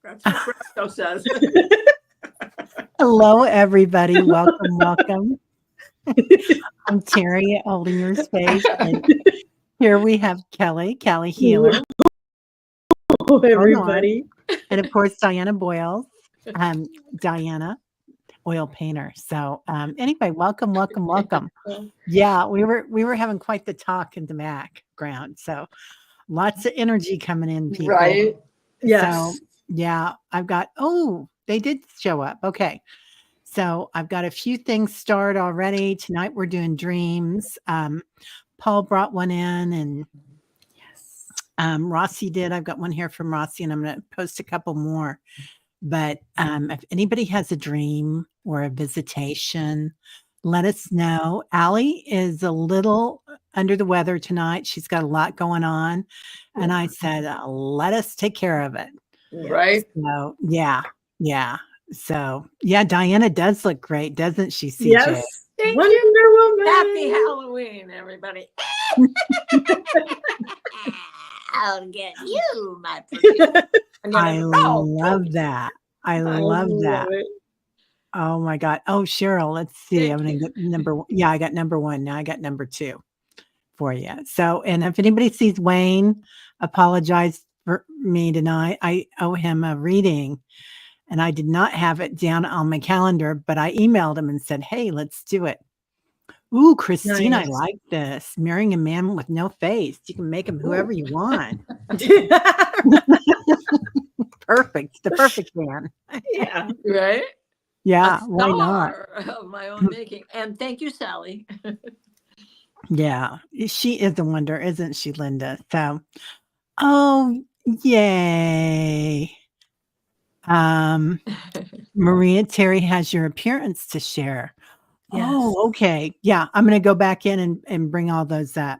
That's what Fresco says. Hello, everybody. Welcome, welcome. I'm Teri, holding your space. And here we have Kelly Healer. Hello, Going on. everybody. And of course, Diana Boyle. Diana, oil painter. So anyway, welcome. Yeah, we were having quite the talk in the background. So lots of energy coming in, people. Right? Yes. So yeah, I've got, they did show up. Okay. So I've got a few things started already. Tonight we're doing dreams. Paul brought one in and Rossi did. I've got one here from Rossi and I'm going to post a couple more. But if anybody has a dream or a visitation, let us know. Allie is a little under the weather tonight. She's got a lot going on. And I said, let us take care of it. Right? So, yeah. So, yeah, Diana does look great, doesn't she, CJ? Yes. Thank Wonder you. Woman. Happy Halloween, everybody. I'll get you, my perfume. I love that. I love that. It. Oh my God. Oh, Cheryl, let's see. I'm going to get number one. Yeah, I got number one. Now I got number two for you. So, and if anybody sees Wayne, apologize for me tonight. I owe him a reading and I did not have it down on my calendar, but I emailed him and said, hey, let's do it. Ooh, Christine, nice. I like this. Marrying a man with no face. You can make him whoever you want. Perfect. The perfect man. Yeah. Right? Yeah. Why not? Of my own making. And thank you, Sally. Yeah. She is a wonder, isn't she, Linda? So, oh, yay. Maria Teri has your appearance to share. Yes. Oh, okay. Yeah. I'm going to go back in and bring all those up.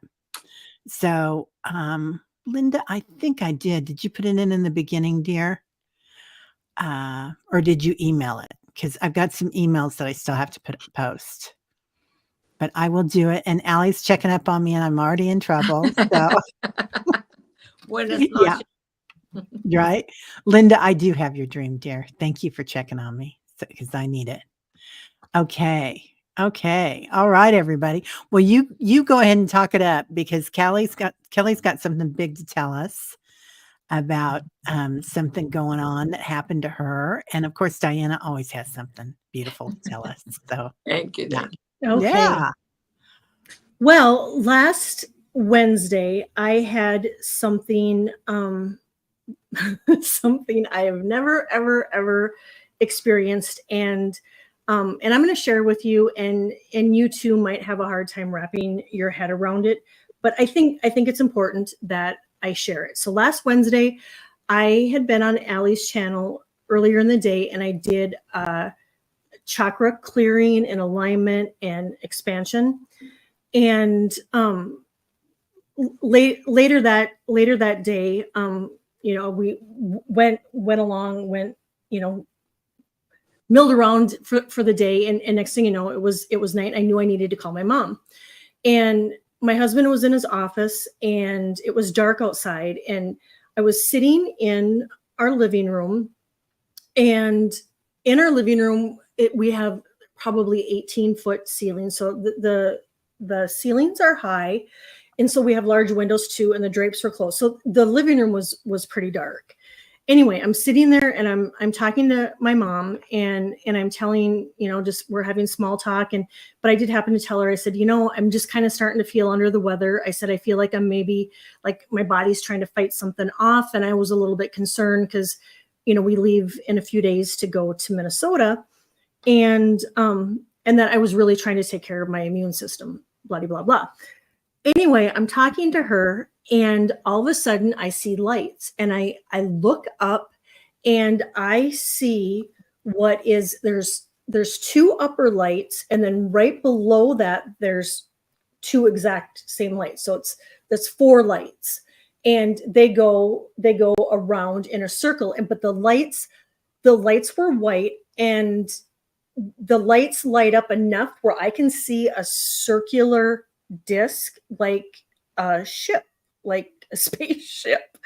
So, Linda, I think I did. Did you put it in the beginning, dear? Or did you email it? Because I've got some emails that I still have to post. But I will do it. And Allie's checking up on me and I'm already in trouble. So when it's not right. Linda, I do have your dream, dear. Thank you for checking on me because I need it. Okay. All right, everybody. Well, you go ahead and talk it up because Kelly's got something big to tell us about something going on that happened to her. And of course, Diana always has something beautiful to tell us. So thank you. Okay. Yeah. Well, last Wednesday, I had something something I have never, ever experienced. And I'm going to share with you, and you too might have a hard time wrapping your head around it. But I think it's important that I share it. So last Wednesday, I had been on Allie's channel earlier in the day, and I did chakra clearing and alignment and expansion. And later that day, we went along, milled around for the day, and next thing you know, it was night. I knew I needed to call my mom, and my husband was in his office, and it was dark outside, and I was sitting in our living room, and in our living room, we have probably 18-foot ceilings, so the ceilings are high, and so we have large windows too, and the drapes were closed, so the living room was pretty dark. Anyway, I'm sitting there and I'm talking to my mom and I'm telling, just we're having small talk. But I did happen to tell her, I said, I'm just kind of starting to feel under the weather. I said, I feel like I'm maybe like my body's trying to fight something off. And I was a little bit concerned because, we leave in a few days to go to Minnesota. And that I was really trying to take care of my immune system, blah, blah, blah. Anyway, I'm talking to her and all of a sudden I see lights and I look up and I see there's two upper lights and then right below that there's two exact same lights. So that's four lights and they go around in a circle. But the lights were white and the lights light up enough where I can see a circular disc like a ship, like a spaceship.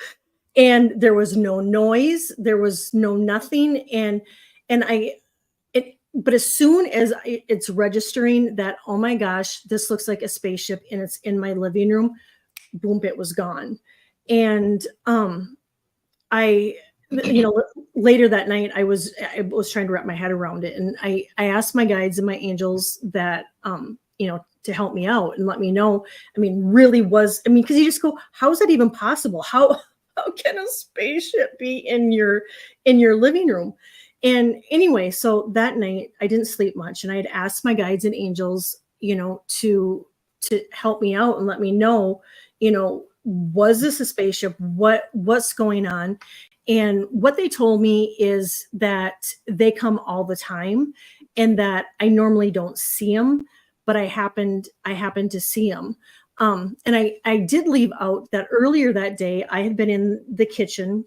and there was no noise, there was no nothing. And but as soon as it's registering that, oh my gosh, this looks like a spaceship and it's in my living room, boom, it was gone. And I, later that night, I was trying to wrap my head around it, and I asked my guides and my angels that to help me out and let me know. Really because you just go, how is that even possible? How can a spaceship be in your living room? And anyway, so that night I didn't sleep much, and I had asked my guides and angels, to help me out and let me know, was this a spaceship? What's going on? And what they told me is that they come all the time, and that I normally don't see them, but I happened to see them. And I did leave out that earlier that day I had been in the kitchen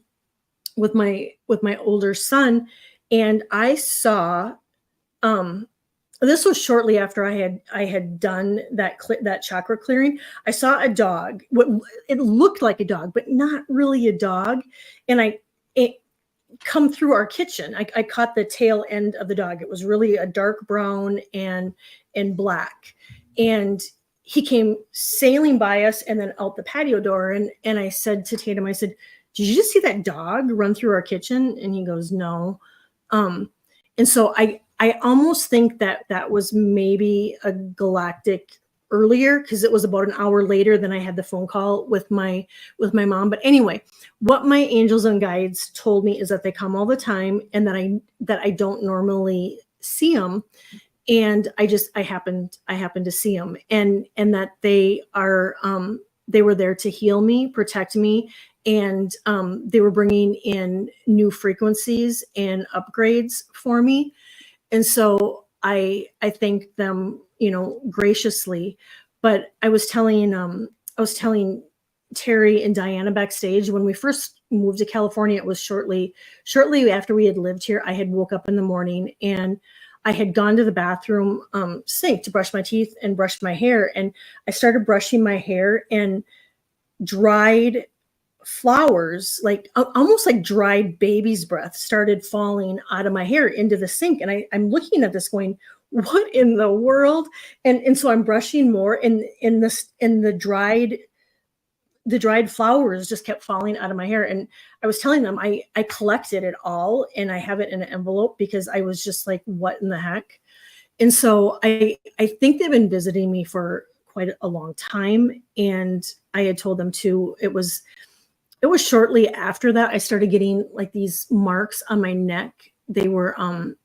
with my older son, and I saw, this was shortly after I had done that chakra clearing. I saw a dog. It looked like a dog, but not really a dog. And it come through our kitchen. I caught the tail end of the dog. It was really a dark brown and black. And he came sailing by us and then out the patio door. And I said to Tatum, I said, did you just see that dog run through our kitchen? And he goes, no. And so I almost think that was maybe a galactic earlier, because it was about an hour later than I had the phone call with my mom. But anyway, what my angels and guides told me is that they come all the time, and that I don't normally see them. And I happened to see them, and that they were there to heal me, protect me, and they were bringing in new frequencies and upgrades for me. And so I thank them, graciously. But I was telling Teri and Diana backstage, when we first moved to California, it was shortly after we had lived here. I had woke up in the morning, and I had gone to the bathroom sink to brush my teeth and brush my hair. And I started brushing my hair, and dried flowers, like almost like dried baby's breath, started falling out of my hair into the sink. And I'm looking at this going, what in the world? And so I'm brushing more, and the dried flowers just kept falling out of my hair. And I was telling them I collected it all, and I have it in an envelope, because I was just like, what in the heck? And so I think they've been visiting me for quite a long time. And I had told them too, it was shortly after that I started getting like these marks on my neck. They weren't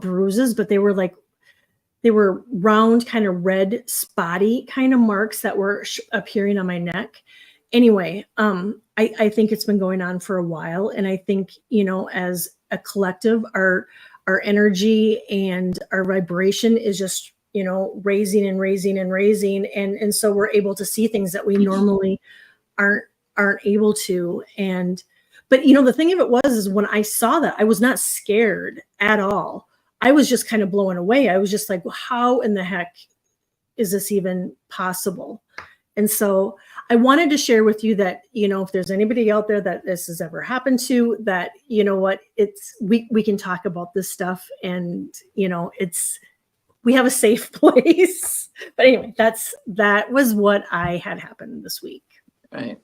bruises, but they were round, kind of red, spotty kind of marks that were appearing on my neck. Anyway, I think it's been going on for a while. And I think, as a collective, our energy and our vibration is just, raising and raising and raising. And so we're able to see things that we normally aren't able to. But the thing of it is when I saw that, I was not scared at all. I was just kind of blown away. I was just like, well, how in the heck is this even possible? And so I wanted to share with you that, if there's anybody out there that this has ever happened to, that, we can talk about this stuff, and, we have a safe place. But anyway, that was what I had happen this week. Right.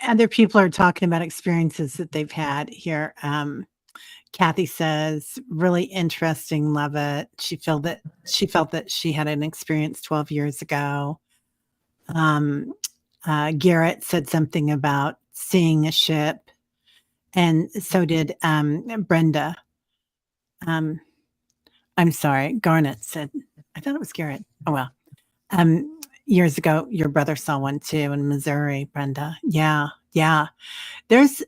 Other people are talking about experiences that they've had here. Kathy says, really interesting, love it. She felt that she had an experience 12 years ago. Garrett said something about seeing a ship, and so did Brenda. I'm sorry, Garnet said, I thought it was Garrett. Oh well. Years ago, your brother saw one too in Missouri, Brenda. Yeah. There's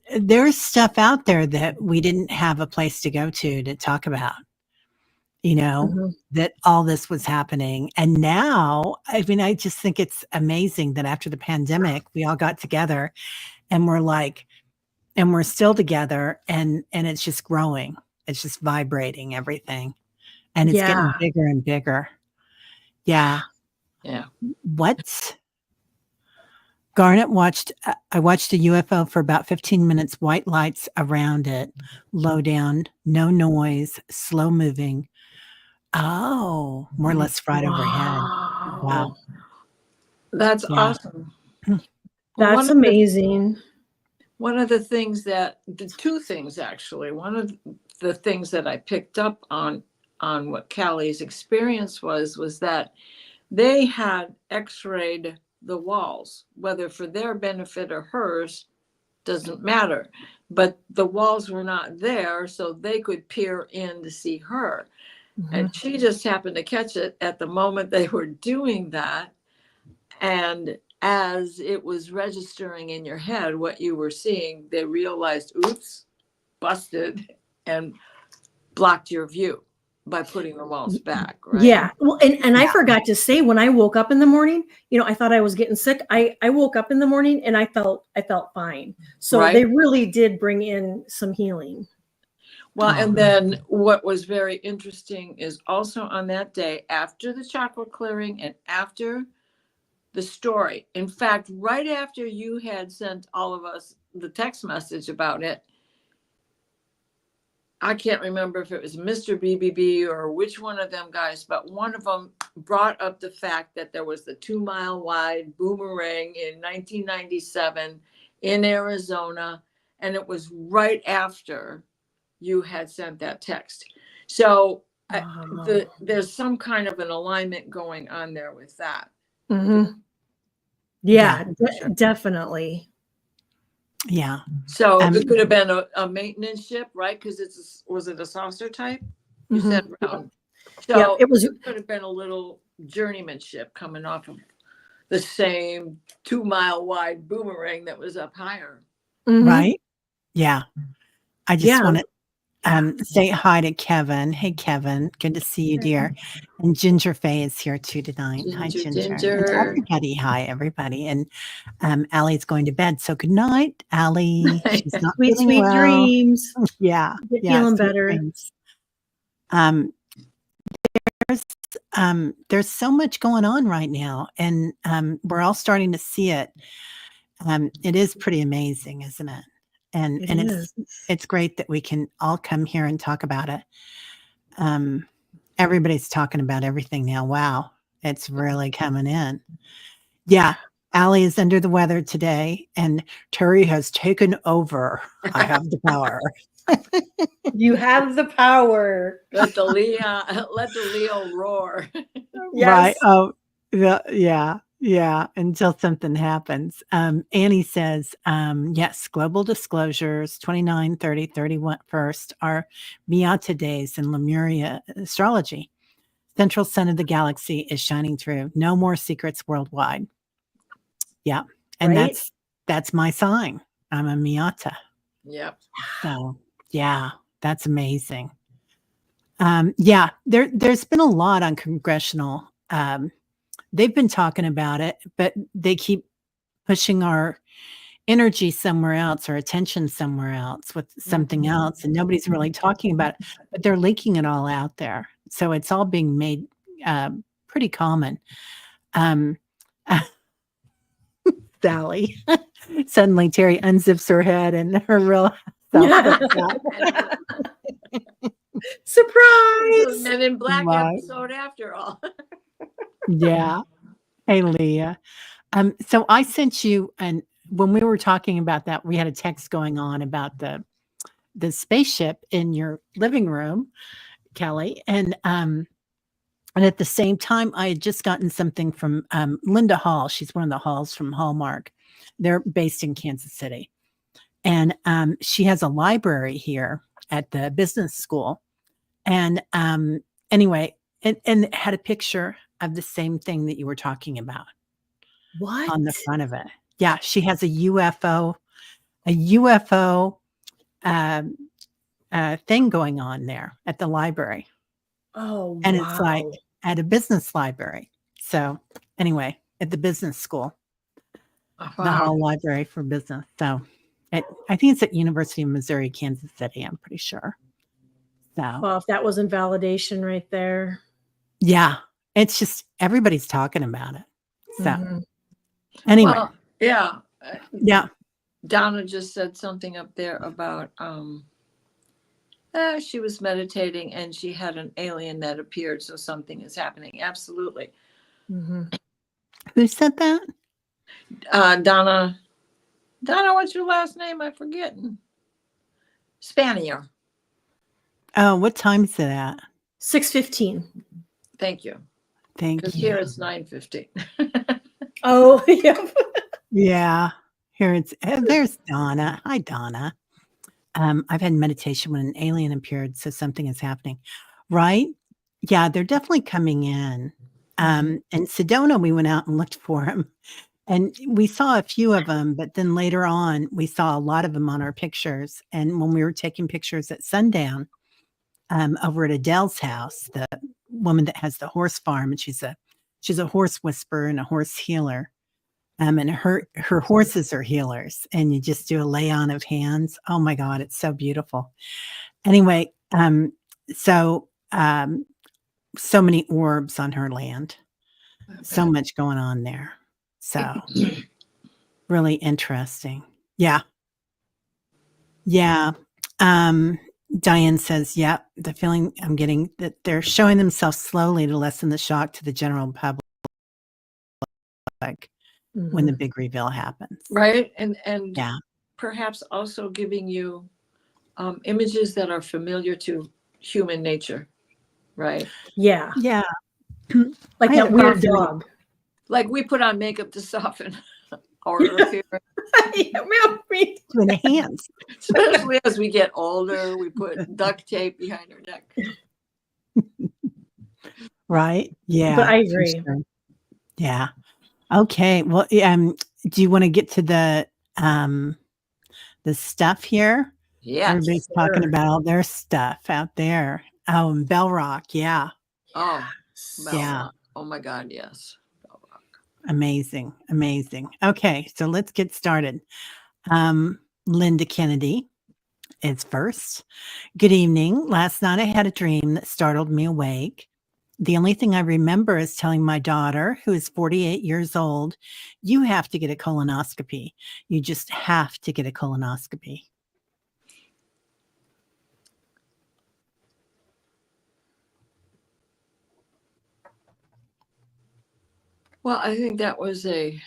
stuff out there that we didn't have a place to go to talk about, that all this was happening. And now, I just think it's amazing that after the pandemic, we all got together, and we're still together, and it's just growing. It's just vibrating everything. And it's getting bigger and bigger. Yeah. Yeah. What? Garnet watched, I watched a UFO for about 15 minutes, white lights around it, low down, no noise, slow moving. Oh, more or less right overhead. Wow. That's Yeah. awesome. Well, That's amazing. One of the things the two things actually, one of the things that I picked up on what Callie's experience was that they had x-rayed the walls, whether for their benefit or hers, doesn't matter. But the walls were not there, so they could peer in to see her. And she just happened to catch it at the moment they were doing that. And as it was registering in your head what you were seeing, they realized, oops, busted, and blocked your view by putting the walls back, right? Yeah. Well, and I Yeah. forgot to say, when I woke up in the morning, I thought I was getting sick. I woke up in the morning and I felt fine. So Right. they really did bring in some healing. Well, and then what was very interesting is also on that day, after the chakra clearing and after the story, in fact, right after you had sent all of us the text message about it, I can't remember if it was Mr. BBB or which one of them guys, but one of them brought up the fact that there was the 2-mile wide boomerang in 1997 in Arizona. And it was right after you had sent that text. So there's some kind of an alignment going on there with that. Mm-hmm. Yeah, definitely. Yeah. So it could have been a maintenance ship, right? Because was it a saucer type? You said round. So it could have been a little journeyman ship coming off of the same 2-mile wide boomerang that was up higher. Right. Yeah. I just want to say hi to Kevin. Hey, Kevin. Good to see you, dear. And Ginger Faye is here too tonight. Hi, Ginger. And everybody. Hi, everybody. And Allie's going to bed. So good night, Allie. She's not sweet well. dreams. Yeah. Get feeling better. Dreams. There's so much going on right now, and we're all starting to see it. It is pretty amazing, isn't it? And it's great that we can all come here and talk about it. Everybody's talking about everything now. Wow, it's really coming in. Yeah, Allie is under the weather today, and Teri has taken over. I have the power. You have the power. Let the Leo roar. Yes. Right. Oh, yeah. Yeah. Until something happens. Annie says, yes, global disclosures, 29, 30, 31st are Miata days in Lemuria astrology. Central sun of the galaxy is shining through. No more secrets worldwide. Yeah. And that's my sign. I'm a Miata. Yep. So yeah, that's amazing. Yeah, there's been a lot on congressional. They've been talking about it, but they keep pushing our energy somewhere else or attention somewhere else with something else, and nobody's really talking about it, but they're leaking it all out there. So it's all being made pretty common. Sally. Suddenly Teri unzips her head and her real surprise. Men in Black episode after all. Yeah. Hey, Leah. So I sent you, and when we were talking about that, we had a text going on about the spaceship in your living room, Kelly, and at the same time, I had just gotten something from Linda Hall. She's one of the Halls from Hallmark. They're based in Kansas City, and she has a library here at the business school. And anyway, and it had a picture of the same thing that you were talking about. What? On the front of it. Yeah, she has a UFO thing going on there at the library. Oh, and it's like at a business library. So anyway, at the business school, the Hall Library for Business. So I think it's at University of Missouri, Kansas City. I'm pretty sure. So well, if that wasn't validation right there. Yeah, it's just everybody's talking about it. So anyway. Well, Yeah. Yeah. Donna just said something up there about she was meditating and she had an alien that appeared, so something is happening. Absolutely. Mm-hmm. Who said that? Donna, what's your last name? I'm forgetting. Spanier. Oh, what time is it at? 6:15. Thank you. Thank Because you. here it's 9:15. Oh, yeah. Yeah. Here it's there's Donna. Hi, Donna. I've had meditation when an alien appeared, so something is happening. Right? Yeah, they're definitely coming in. In Sedona, we went out and looked for them. And we saw a few of them, but then later on, we saw a lot of them on our pictures. And when we were taking pictures at sundown, over at Adele's house, the woman that has the horse farm, and she's a horse whisperer and a horse healer. And her horses are healers, and you just do a lay on of hands. Oh my God, it's so beautiful. Anyway, so so many orbs on her land, so much going on there. So really interesting. Yeah. Yeah. Diane says, yep, the feeling I'm getting that they're showing themselves slowly to lessen the shock to the general public when the big reveal happens. Right. And Yeah. perhaps also giving you images that are familiar to human nature. Right. Yeah. Yeah. Like I had that a weird coffee. dog. Like we put on makeup to soften our appearance. Yeah, me. To enhance. Especially as we get older, we put duct tape behind our neck. Right? Yeah. But I for agree. sure. Yeah. Okay. Well, do you want to get to the stuff here? Yes. Everybody's talking about all their stuff out there. Oh, and Bell Rock. Yeah. Oh, Bell Yeah. Rock. Oh my God, yes. Bell Rock. Amazing. Amazing. Okay. So let's get started. Linda Kennedy is first. Good evening. Last night I had a dream that startled me awake. The only thing I remember is telling my daughter, who is 48 years old, you have to get a colonoscopy. You just have to get a colonoscopy. Well, I think that was a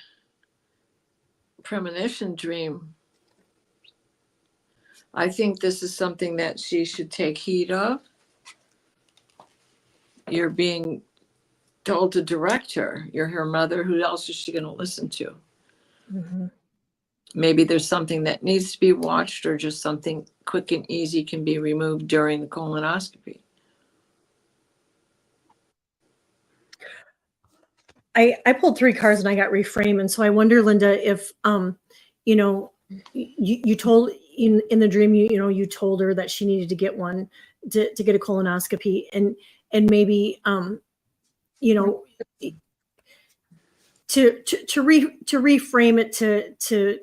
premonition dream. I think this is something that she should take heed of. You're being told to direct her. You're her mother. Who else is she going to listen to? Mm-hmm. Maybe there's something that needs to be watched, or just something quick and easy can be removed during the colonoscopy. I pulled 3 cards and I got reframed. And so I wonder, Linda, if, you told in the dream, you told her that she needed to get one to get a colonoscopy, and maybe, to reframe it to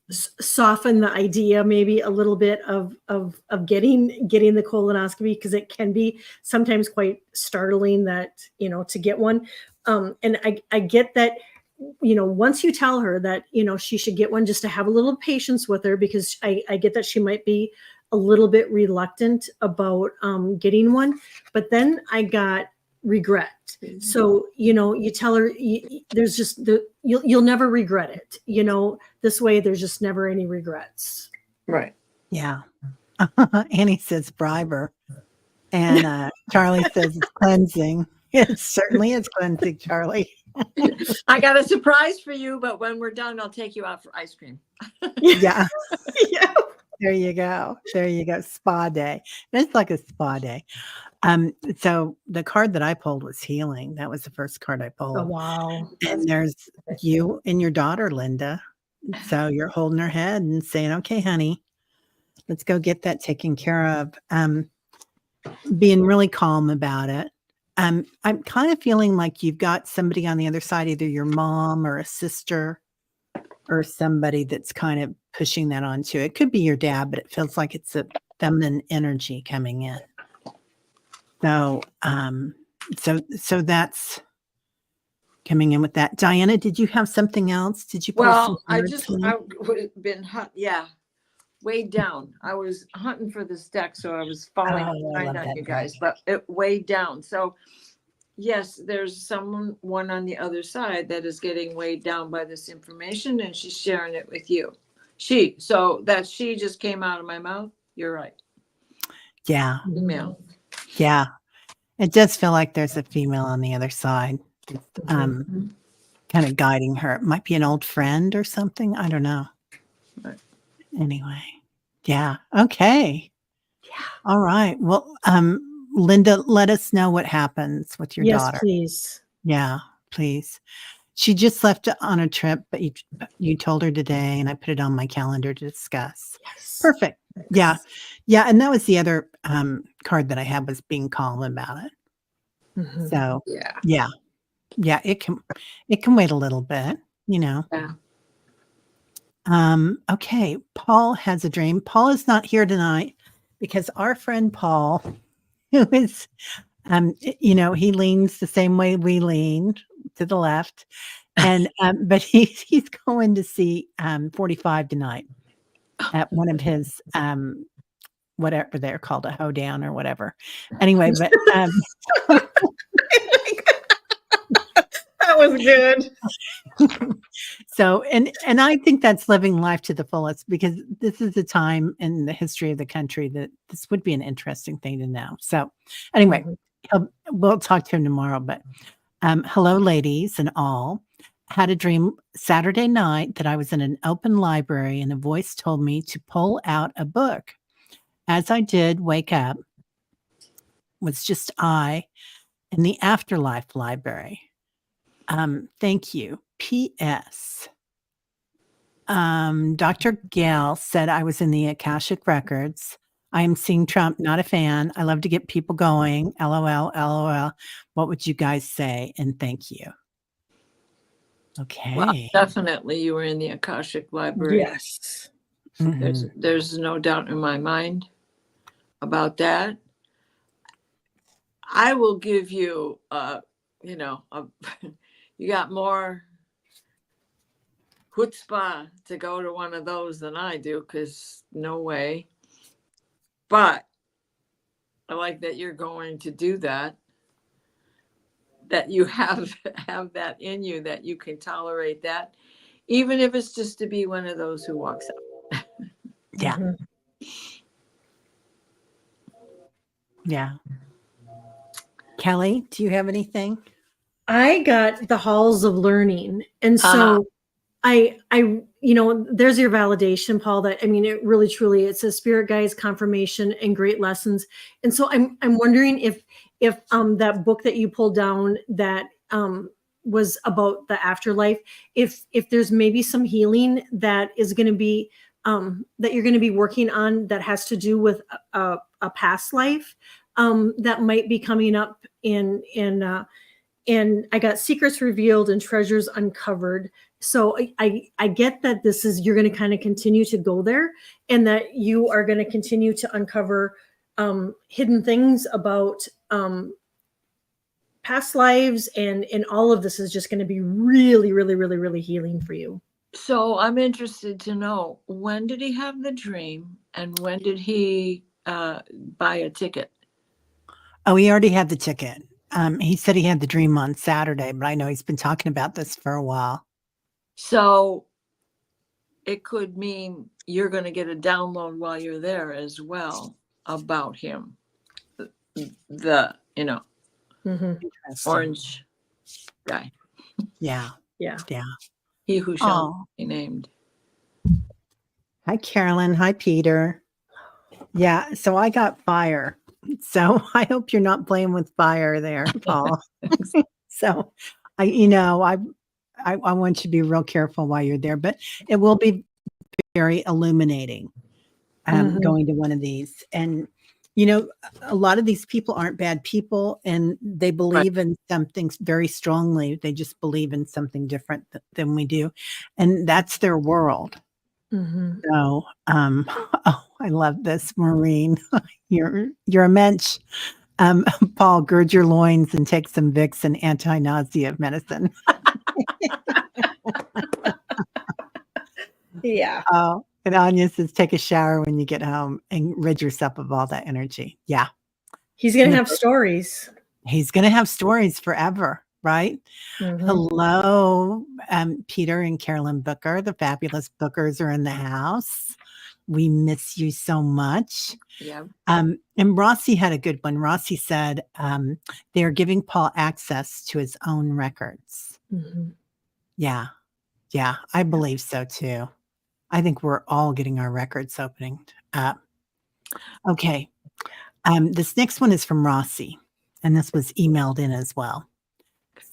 soften the idea maybe a little bit of getting the colonoscopy, because it can be sometimes quite startling that, to get one. And I get that, once you tell her that, she should get one, just to have a little patience with her, because I get that she might be a little bit reluctant about getting one. But then I got regret. So, you tell her there's just you'll never regret it. This way there's just never any regrets. Right. Yeah. Annie says bribe her. And Charlie says it's cleansing. It certainly is cleansing, Charlie. I got a surprise for you, but when we're done, I'll take you out for ice cream. Yeah. Yeah. There you go. There you go. Spa day. It's like a spa day. So the card that I pulled was healing. That was the first card I pulled. Oh, wow. And there's you and your daughter, Linda. So you're holding her head and saying, okay, honey, let's go get that taken care of. Being really calm about it. I'm kind of feeling like you've got somebody on the other side, either your mom or a sister or somebody that's kind of pushing that onto you. It could be your dad, but it feels like it's a feminine energy coming in. So, so that's coming in with that. Diana, did you have something else? Did you pull some Well, I cards tonight? would have been way down. I was hunting for this deck, so I was falling Oh, I behind love on that you deck. guys, but it way down. So yes, there's one on the other side that is getting weighed down by this information, and she's sharing it with you. So that she just came out of my mouth. You're right. Yeah. Email. Yeah. It does feel like there's a female on the other side, Mhm. kind of guiding her. It might be an old friend or something. I don't know. Right. Anyway. Yeah. Okay. Yeah. All right. Well, Linda, let us know what happens with your Yes, daughter. please. Yeah, please. She just left on a trip, but you told her today, and I put it on my calendar to discuss. Yes. Perfect. Yeah. Yeah. And that was the other card that I had, was being calm about it. Mhm. So Yeah. yeah. Yeah, it can wait a little bit, you know. Yeah. Okay, Paul has a dream. Paul is not here tonight because our friend Paul, who is he leans the same way we lean, to the left. And but he's going to see 45 tonight at one of his whatever they're called, a hoedown or whatever. Anyway, but That was good. so and I think that's living life to the fullest, because this is a time in the history of the country that this would be an interesting thing to know. So anyway, we'll talk to him tomorrow. But hello, ladies and all. Had a dream Saturday night that I was in an open library and a voice told me to pull out a book. As I did wake up, was just I in the afterlife library. Thank you. P.S. Dr. Gale said I was in the Akashic Records. I am seeing Trump, not a fan. I love to get people going. LOL, LOL. What would you guys say? And thank you. Okay. Well, definitely you were in the Akashic Library. Yes. Mhm. There's no doubt in my mind about that. I will give you, you got more chutzpah to go to one of those than I do, because no way. But I like that you're going to do that. That you have that in you, that you can tolerate that, even if it's just to be one of those who walks up. Yeah. Mhm. Yeah. Kelly, do you have anything? I got the halls of learning. And so I there's your validation, Paul, that I mean, it really truly, it's a spirit guides, confirmation, and great lessons. And so I'm wondering if that book that you pulled down that was about the afterlife, if there's maybe some healing that is going to be that you're going to be working on that has to do with a past life that might be coming up in and I got secrets revealed and treasures uncovered. So I get that this is, you're going to kind of continue to go there, and that you are going to continue to uncover hidden things about past lives, and all of this is just going to be really, really, really, really healing for you. So I'm interested to know, when did he have the dream, and when did he buy a ticket? Oh, he already had the ticket. He said he had the dream on Saturday, but I know he's been talking about this for a while. So it could mean you're going to get a download while you're there as well about him. The Mm-hmm. orange guy. Yeah. Yeah. Yeah. He who shall Oh. be named. Hi, Carolyn. Hi, Peter. Yeah. So I got fire. So I hope you're not playing with fire there, Paul. So I want you to be real careful while you're there, but it will be very illuminating going to one of these. And a lot of these people aren't bad people, and they believe in something very strongly. They just believe in something different than we do, and that's their world. Mm-hmm. So, oh, I love this, Maureen. You're a mensch. Paul, gird your loins and take some Vicks and anti-nausea medicine. Yeah. Oh, and Anya says, take a shower when you get home and rid yourself of all that energy. Yeah. He's going And to have stories. he's going to have stories forever, right? Mhm. Hello, Peter and Carolyn Booker. The fabulous Bookers are in the house. We miss you so much. Yeah. And Rossi had a good one. Rossi said they're giving Paul access to his own records. Mhm. Yeah. Yeah. I believe so too. I think we're all getting our records opening up. Okay. This next one is from Rossi, and this was emailed in as well.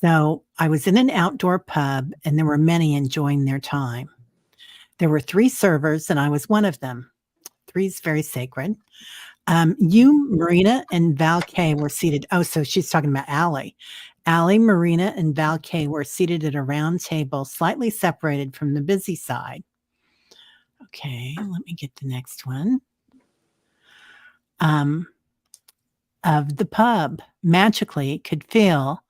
So I was in an outdoor pub, and there were many enjoying their time. There were 3 servers, and I was one of them. 3 is very sacred. You, Marina, and Val K were seated. Oh, so she's talking about Allie. Allie, Marina, and Val K were seated at a round table, slightly separated from the busy side. Okay, let me get the next one. Of the pub, magically could fill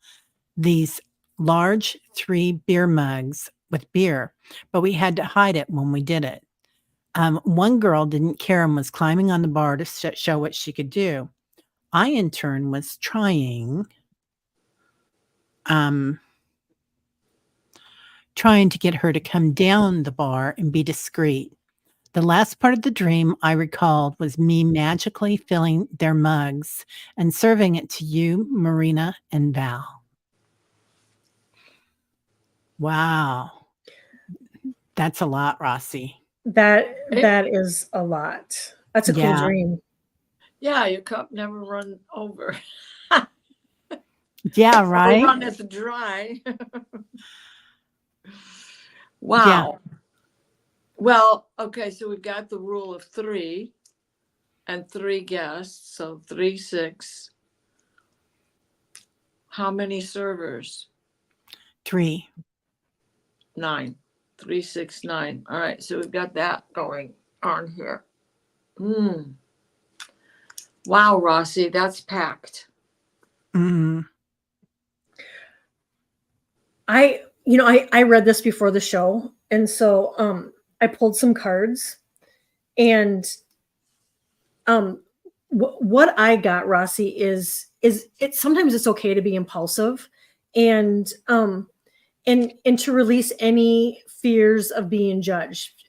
these large 3 beer mugs with beer, but we had to hide it when we did it. One girl didn't care and was climbing on the bar to show what she could do. I, in turn, was trying to get her to come down the bar and be discreet. The last part of the dream I recalled was me magically filling their mugs and serving it to you, Marina, and Val. Wow. That's a lot, Rossi. That is a lot. That's a cool Yeah. dream. Yeah, your cup never run over. Yeah, Or right? run it dry. Wow. Well, okay, so we've got the rule of 3 and 3 guests, so 3, 6. How many servers? 3. 9. 3, 6, 9. All right, so we've got that going on here. Wow, Rossi, that's packed. Mhm. I read this before the show, and so I pulled some cards, and what I got, Rossi, is it sometimes it's okay to be impulsive, and to release any fears of being judged,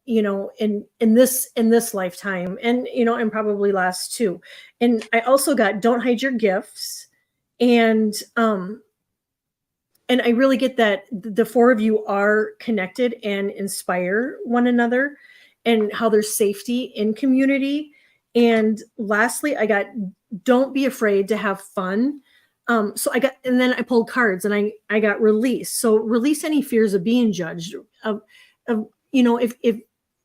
in this lifetime, and probably last too. And I also got don't hide your gifts, and I really get that the 4 of you are connected and inspire one another, and how there's safety in community. And lastly, I got don't be afraid to have fun. So and then I pulled cards, and I got release. So release any fears of being judged, of if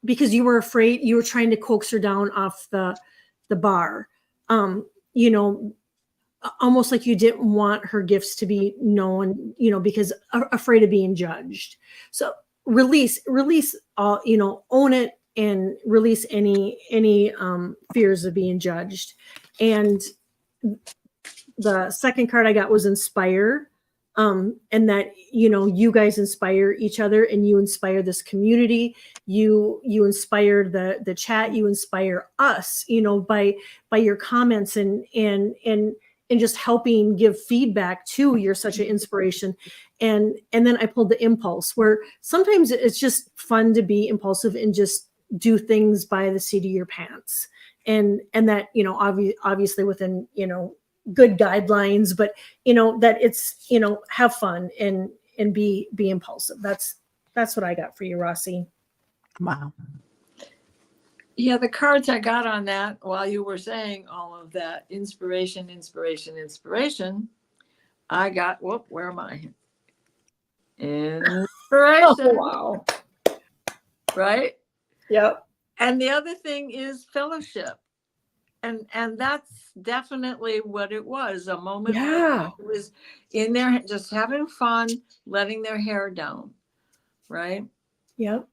because you were afraid, you were trying to coax her down off the bar, almost like you didn't want her gifts to be known, because afraid of being judged. So release all, own it, and release any fears of being judged. And the second card I got was inspire, and that you guys inspire each other, and you inspire this community. You inspire the chat. You inspire us, by your comments and just helping give feedback too. You're such an inspiration. And then I pulled the impulse, where sometimes it's just fun to be impulsive and just do things by the seat of your pants, and that obviously within good guidelines, but that it's have fun and be impulsive. That's what I got for you, Rossi. Wow. Yeah, the cards I got on that while you were saying all of that, inspiration, I got, where am I? Inspiration. Oh, wow. Right? Yep. And the other thing is fellowship. And that's definitely what it was, a moment where it was in there just having fun, letting their hair down, right? Yep.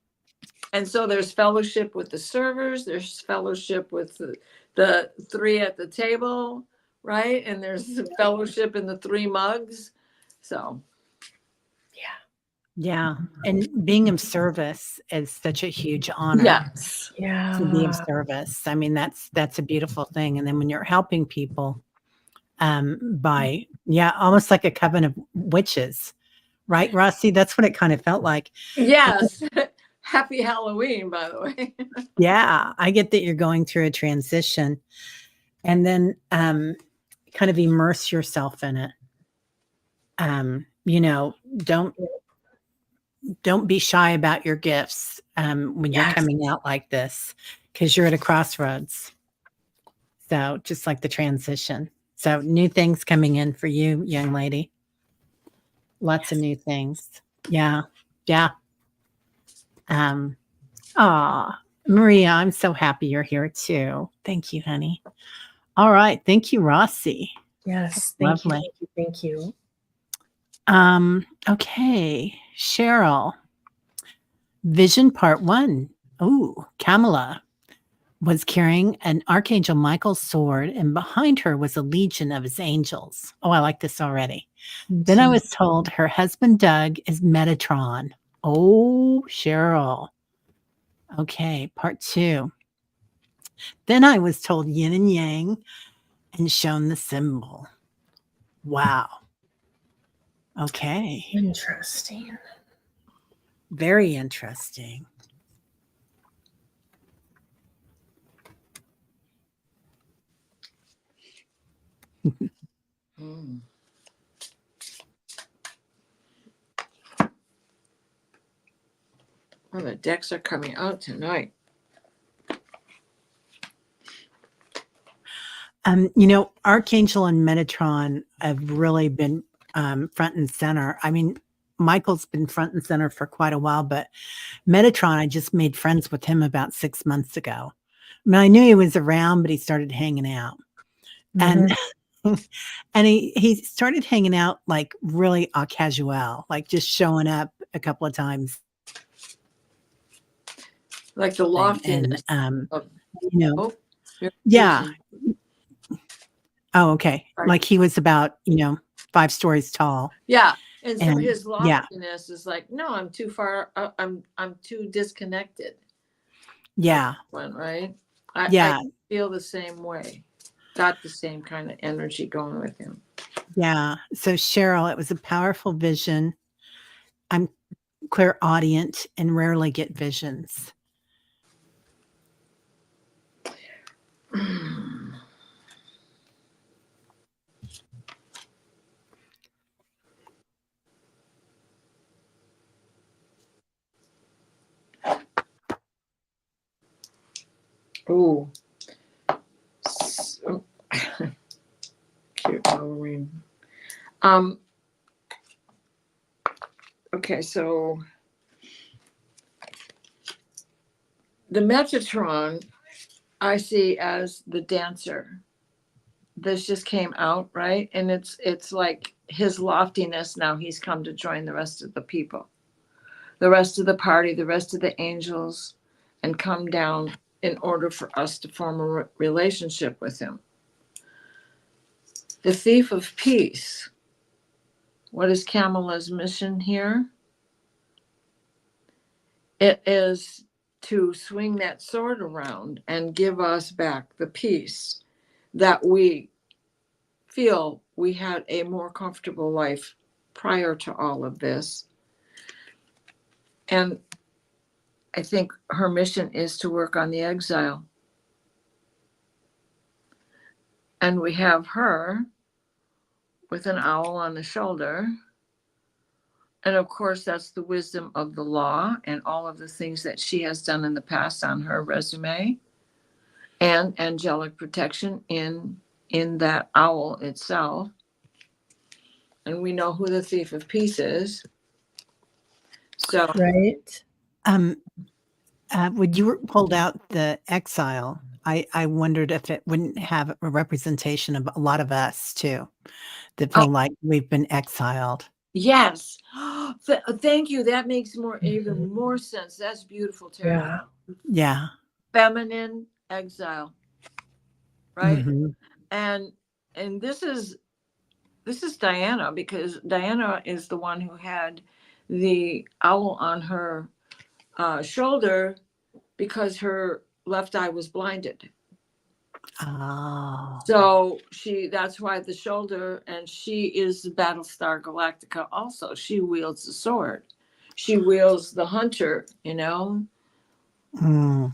And so there's fellowship with the servers, there's fellowship with the 3 at the table, right? And there's the fellowship in the 3 mugs. So Yeah. And being of service is such a huge honor. yes. To be of Yeah. service. I mean, that's a beautiful thing. And then when you're helping people, by almost like a coven of witches, right, Rossi? That's what it kind of felt like. Yes. Happy Halloween, by the way. Yeah, I get that you're going through a transition, and then kind of immerse yourself in it. You know, don't be shy about your gifts when you're Yes. coming out like this, because you're at a crossroads. So just like the transition. So new things coming in for you, young lady. Lots of new things. Yeah. Yeah. Maria, I'm so happy you're here too. Thank you, honey. All right. Thank you, Rossi. Yes. Thank you. Lovely. Thank you. Thank you. Okay. Cheryl. Vision part 1. Ooh, Kamala was carrying an Archangel Michael's sword, and behind her was a legion of his angels. Oh, I like this already. Then I was told her husband, Doug, is Metatron. Oh, Cheryl. Okay, part 2. Then I was told yin and yang and shown the symbol. Wow. Okay. Interesting. Very interesting. Mm. Well, the decks are coming out tonight. You know, Archangel and Metatron have really been front and center. I mean, Michael's been front and center for quite a while, but Metatron, I just made friends with him about 6 months ago. I mean, I knew he was around, but he started hanging out. And and he started hanging out like really au casual, like just showing up a couple of times. Like the And loftiness of, you know, oh, you're yeah. losing. Oh, okay. Sorry. Like he was about, 5 stories tall. Yeah. And so And his yeah, loftiness is like, no, I'm too far. I'm too disconnected. yeah, One, right? I yeah, feel the same way. Got the same kind of energy going with him. yeah. So Cheryl, it was a powerful vision. I'm clairaudient and rarely get visions. Ooh. Cute Halloween. Okay, so the Metatron I see as the dancer. This just came out, right? And it's like his loftiness now, he's come to join the rest of the people, the rest of the party, the rest of the angels, and come down in order for us to form a relationship with him. The thief of peace. What is Kamala's mission here? It is to swing that sword around and give us back the peace that we feel we had a more comfortable life prior to all of this. And I think her mission is to work on the exile. And we have her with an owl on the shoulder. And of course, that's the wisdom of the law and all of the things that she has done in the past on her resume, and angelic protection in that owl itself. And we know who the thief of peace is. So Right. When you pulled out the exile, I wondered if it wouldn't have a representation of a lot of us too, that feel like we've been exiled. yes. Thank you. That makes even more sense. That's beautiful, Teri. Yeah. Yeah. Feminine exile. Right? Mhm. And and this is Diana, because Diana is the one who had the owl on her shoulder because her left eye was blinded. Oh. So that's why the shoulder, and she is Battlestar Galactica also. She wields the sword. She wields the hunter, you know? Mm.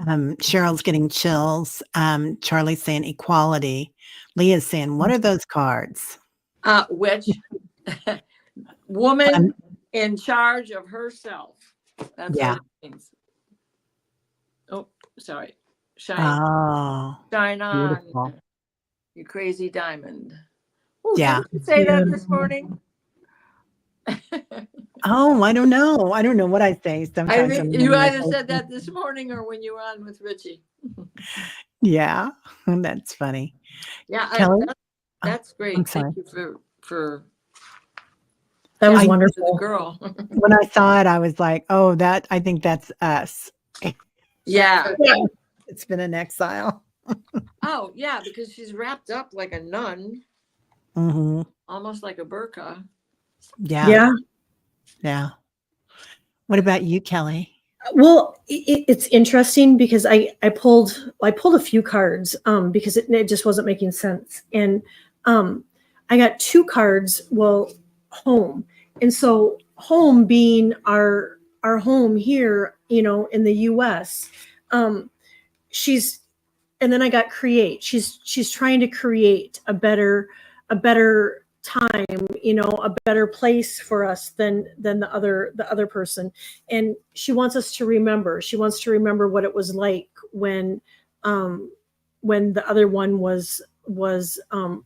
Cheryl's getting chills. Charlie's saying equality. Leah's saying, what are those cards? Which woman Um, in charge of herself. That's yeah. what it means. Oh, sorry. Shine Oh, on, beautiful. you crazy diamond. Oh, Yeah. didn't you say that this morning? Oh, I don't know. I don't know what I say. I Sometimes think I'm you on either my said that this morning or when you were on with Richie. Yeah, that's funny. Yeah, Kelly? that's I'm great. sorry. Thank you for That was I- the wonderful. girl. When I saw it, I was like, oh, I think that's us. Yeah. Yeah. It's been in exile. Oh, yeah, because she's wrapped up like a nun, Hmm. almost like a burqa. Yeah. Yeah. Yeah. What about you, Kelly? Well, it's interesting because I pulled a few cards because it just wasn't making sense, and I got two cards. Well, home, and so home being our home here, you know, in the U.S. She's and then I got create. She's trying to create a better time, you know, a better place for us than the other person. And she wants us to remember. She wants to remember what it was like um when the other one was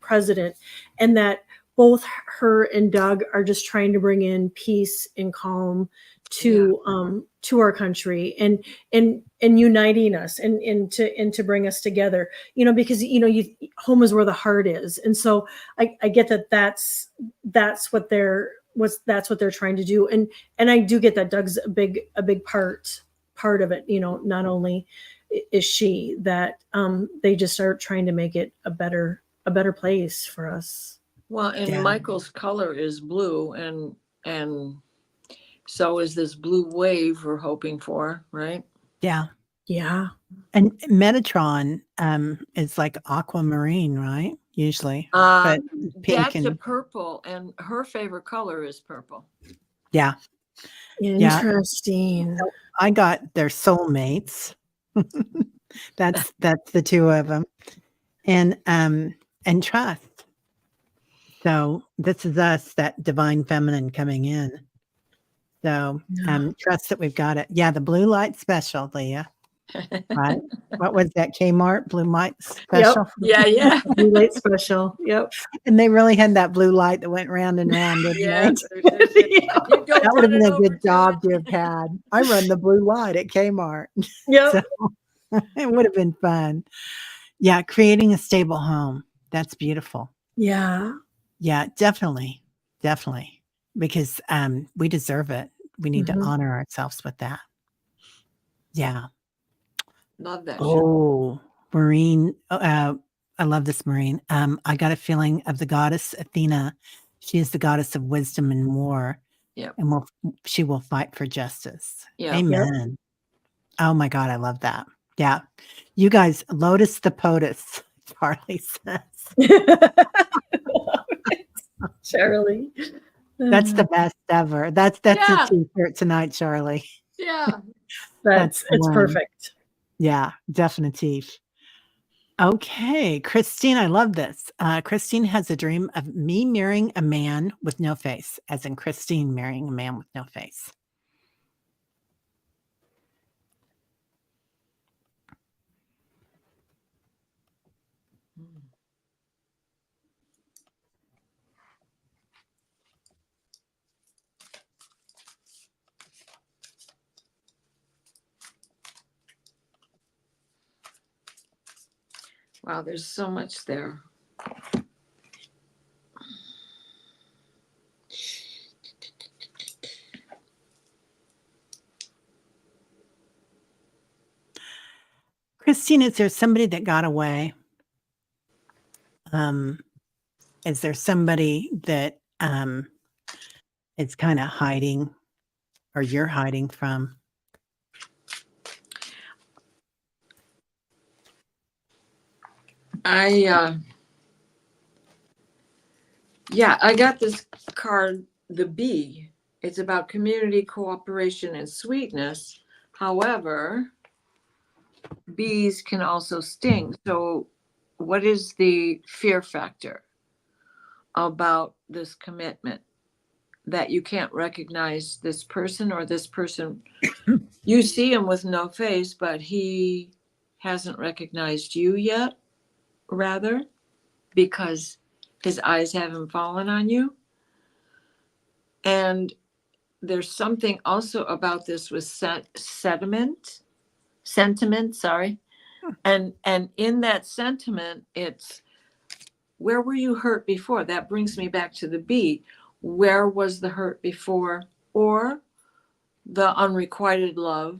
president, and that both her and Doug are just trying to bring in peace and calm to our country, and uniting us, and to bring us together, you know, because you know home is where the heart is. And so I get that that's what they're trying to do. And I do get that Doug's a big part of it, you know. Not only is she that they just are trying to make it a better place for us. Well, and Yeah. Michael's color is blue, and so is this blue wave we're hoping for, right? Yeah. Yeah. And Metatron is like aquamarine, right? Usually. But pink That's a and purple, and her favorite color is purple. yeah. Interesting. I got their soulmates. That's the two of them. And trust. So this is us, that divine feminine coming in. So trust that we've got it. Yeah, the blue light special, Leah. Right? What was that? Kmart blue light special? Yeah. Blue light special. Yep. And they really had that blue light that went round and round, didn't Yeah. they? That That would have been a good job to have had. I run the blue light at Kmart. Yep. So it would have been fun. Yeah, creating a stable home. That's beautiful. Yeah. Yeah, definitely. Definitely. Because we deserve it. We need to honor ourselves with that. Yeah. Love that. Oh, Marine. I love this Marine. I got a feeling of the goddess Athena. She is the goddess of wisdom and war. Yep. And she will fight for justice. Yep. Amen. Oh my God, I love that. Yeah. You guys, Lotus the POTUS, Charlie says. Charlie. That's the best ever. That's Yeah. a t-shirt tonight, Charlie. Yeah. It's one. perfect. Yeah, definitive. Okay, Christine, I love this. Christine has a dream of me marrying a man with no face, as in Christine marrying a man with no face. Wow, there's so much there. Christine, is there somebody that got away? is there somebody that it's kind of hiding or you're hiding from? I got this card, the B. It's about community cooperation and sweetness. However, bees can also sting. So what is the fear factor about this commitment? That you can't recognize this person, or this person, you see him with no face, but he hasn't recognized you yet, rather, because his eyes haven't fallen on you. And there's something also about this with sentiment, sorry. And in that sentiment, it's, where were you hurt before? That brings me back to the B. Where was the hurt before? Or the unrequited love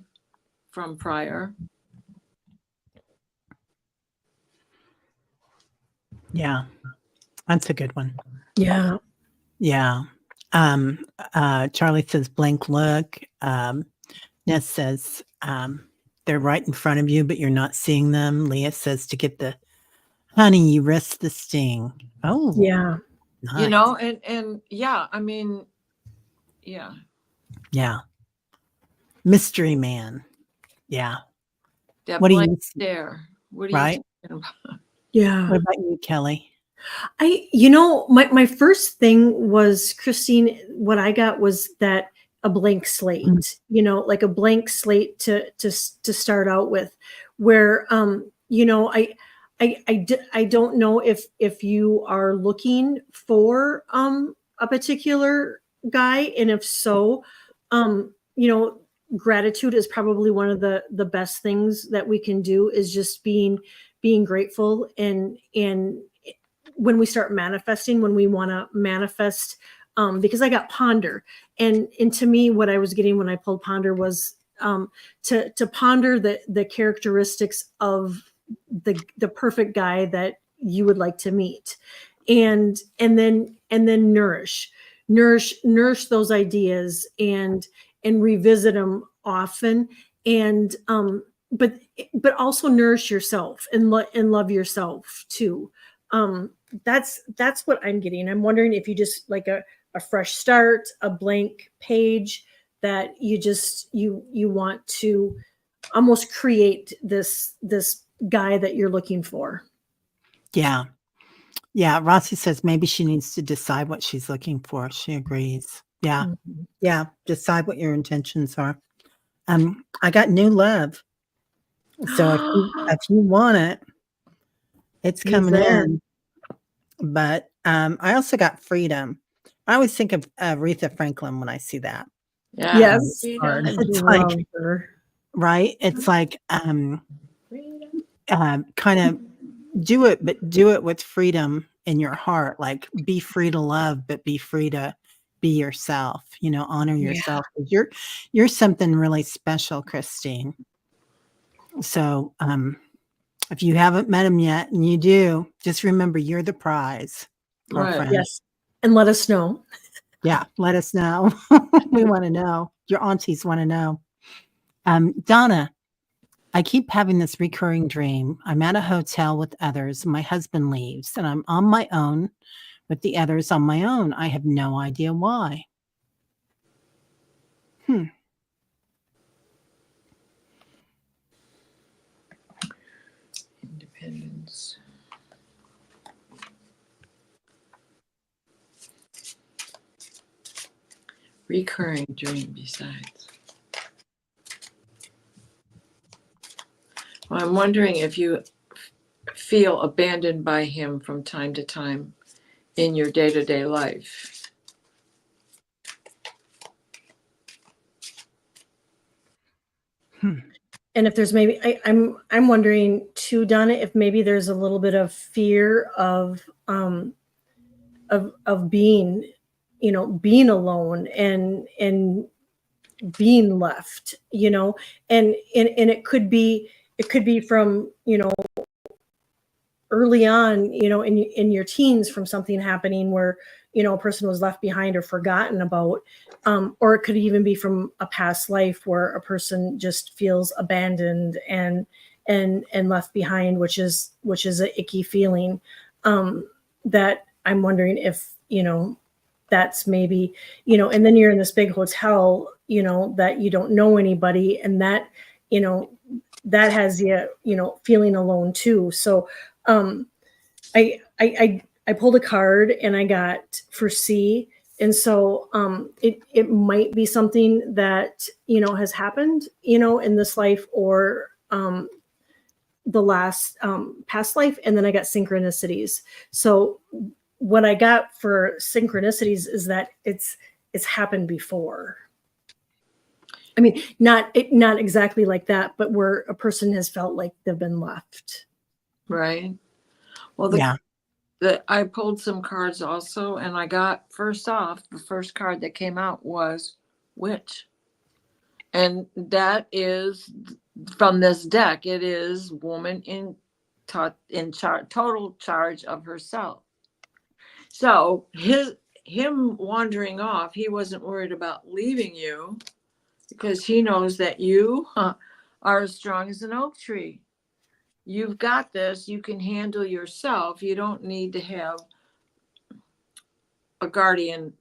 from prior? Yeah, that's a good one. Yeah. Yeah. Charlie says blank look. Ness says they're right in front of you, but you're not seeing them. Leah says to get the honey, you risk the sting. Oh, Yeah. nice. You know, and yeah, I mean, yeah. Yeah. Mystery man. Yeah. That What do blank you see? stare. What are Right? you talking about? Yeah. What about you, Kelly? My first thing was, Christine, what I got was that a blank slate, like a blank slate to start out with, where, I don't know if you are looking for, a particular guy. And if so, gratitude is probably one of the best things that we can do, is just being grateful. And when we start manifesting, when we want to manifest, because I got ponder, and to me, what I was getting when I pulled ponder was, to ponder the characteristics of the perfect guy that you would like to meet, and then nourish those ideas, and revisit them often, and but also nourish yourself, and love yourself too. That's what I'm getting. I'm wondering if you just like a fresh start, a blank page, that you want to almost create this guy that you're looking for. Yeah. Yeah. Rossi says maybe she needs to decide what she's looking for. She agrees. Yeah. Mhm. Yeah. Decide what your intentions are. I got new love. So if you want it, it's He's coming there. in. But I also got freedom. I always think of Aretha Franklin when I see that. Yeah. Yes. Card. I It's love like, her. right? It's like kind of do it, but do it with freedom in your heart. Like, be free to love, but be free to be yourself, honor yourself. You're something really special, Christine. So if you haven't met him yet, and you do, just remember you're the prize, girlfriend. Right. Yes. And let us know. Yeah, let us know. We want to know. Your aunties want to know. Donna, I keep having this recurring dream. I'm at a hotel with others. My husband leaves, and I'm on my own with the others on my own. I have no idea why. Independence. Recurring dream besides. Well, I'm wondering if you feel abandoned by him from time to time in your day-to-day life. And if there's maybe, I'm wondering too, Donna, if maybe there's a little bit of fear of being, being alone, and being left, and it could be from, early on, in your teens from something happening where, a person was left behind or forgotten about, or it could even be from a past life where a person just feels abandoned and left behind, which is a icky feeling, that I'm wondering if, that's maybe, and then you're in this big hotel, that you don't know anybody, and that, that has you, feeling alone too. So, I pulled a card and I got for C. And so it might be something that, has happened, in this life or the last past life. And then I got synchronicities. So what I got for synchronicities is that it's happened before. I mean, not exactly like that, but where a person has felt like they've been left. Right. Well, I pulled some cards also, and I got, first off, the first card that came out was Witch. And that is from this deck. It is woman in total charge of herself. So him wandering off, he wasn't worried about leaving you because he knows that you are as strong as an oak tree. You've got this. You can handle yourself. You don't need to have a guardian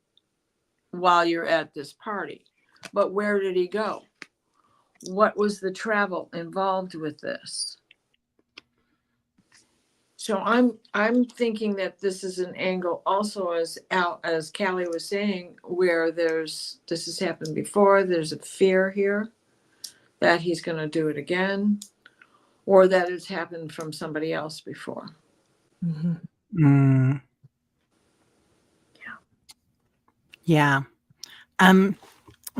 while you're at this party. But where did he go? What was the travel involved with this? So I'm thinking that this is an angle also, as Callie was saying, where this has happened before. There's a fear here that he's going to do it again, or that it's happened from somebody else before. Mm-hmm. Mm. Yeah.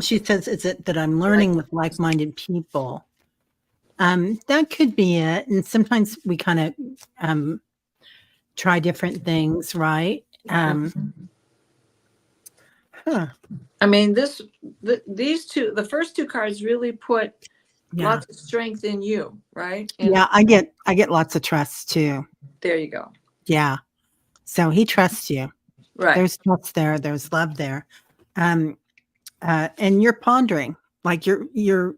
She says, is it that I'm learning with like-minded people? That could be it. And sometimes we kind of try different things, right? I mean, these two, the first two cards really put lots of strength in you, right? And yeah, I get lots of trust too. there you go. Yeah. So he trusts you. Right. There's trust there. There's love there. And you're pondering, like you're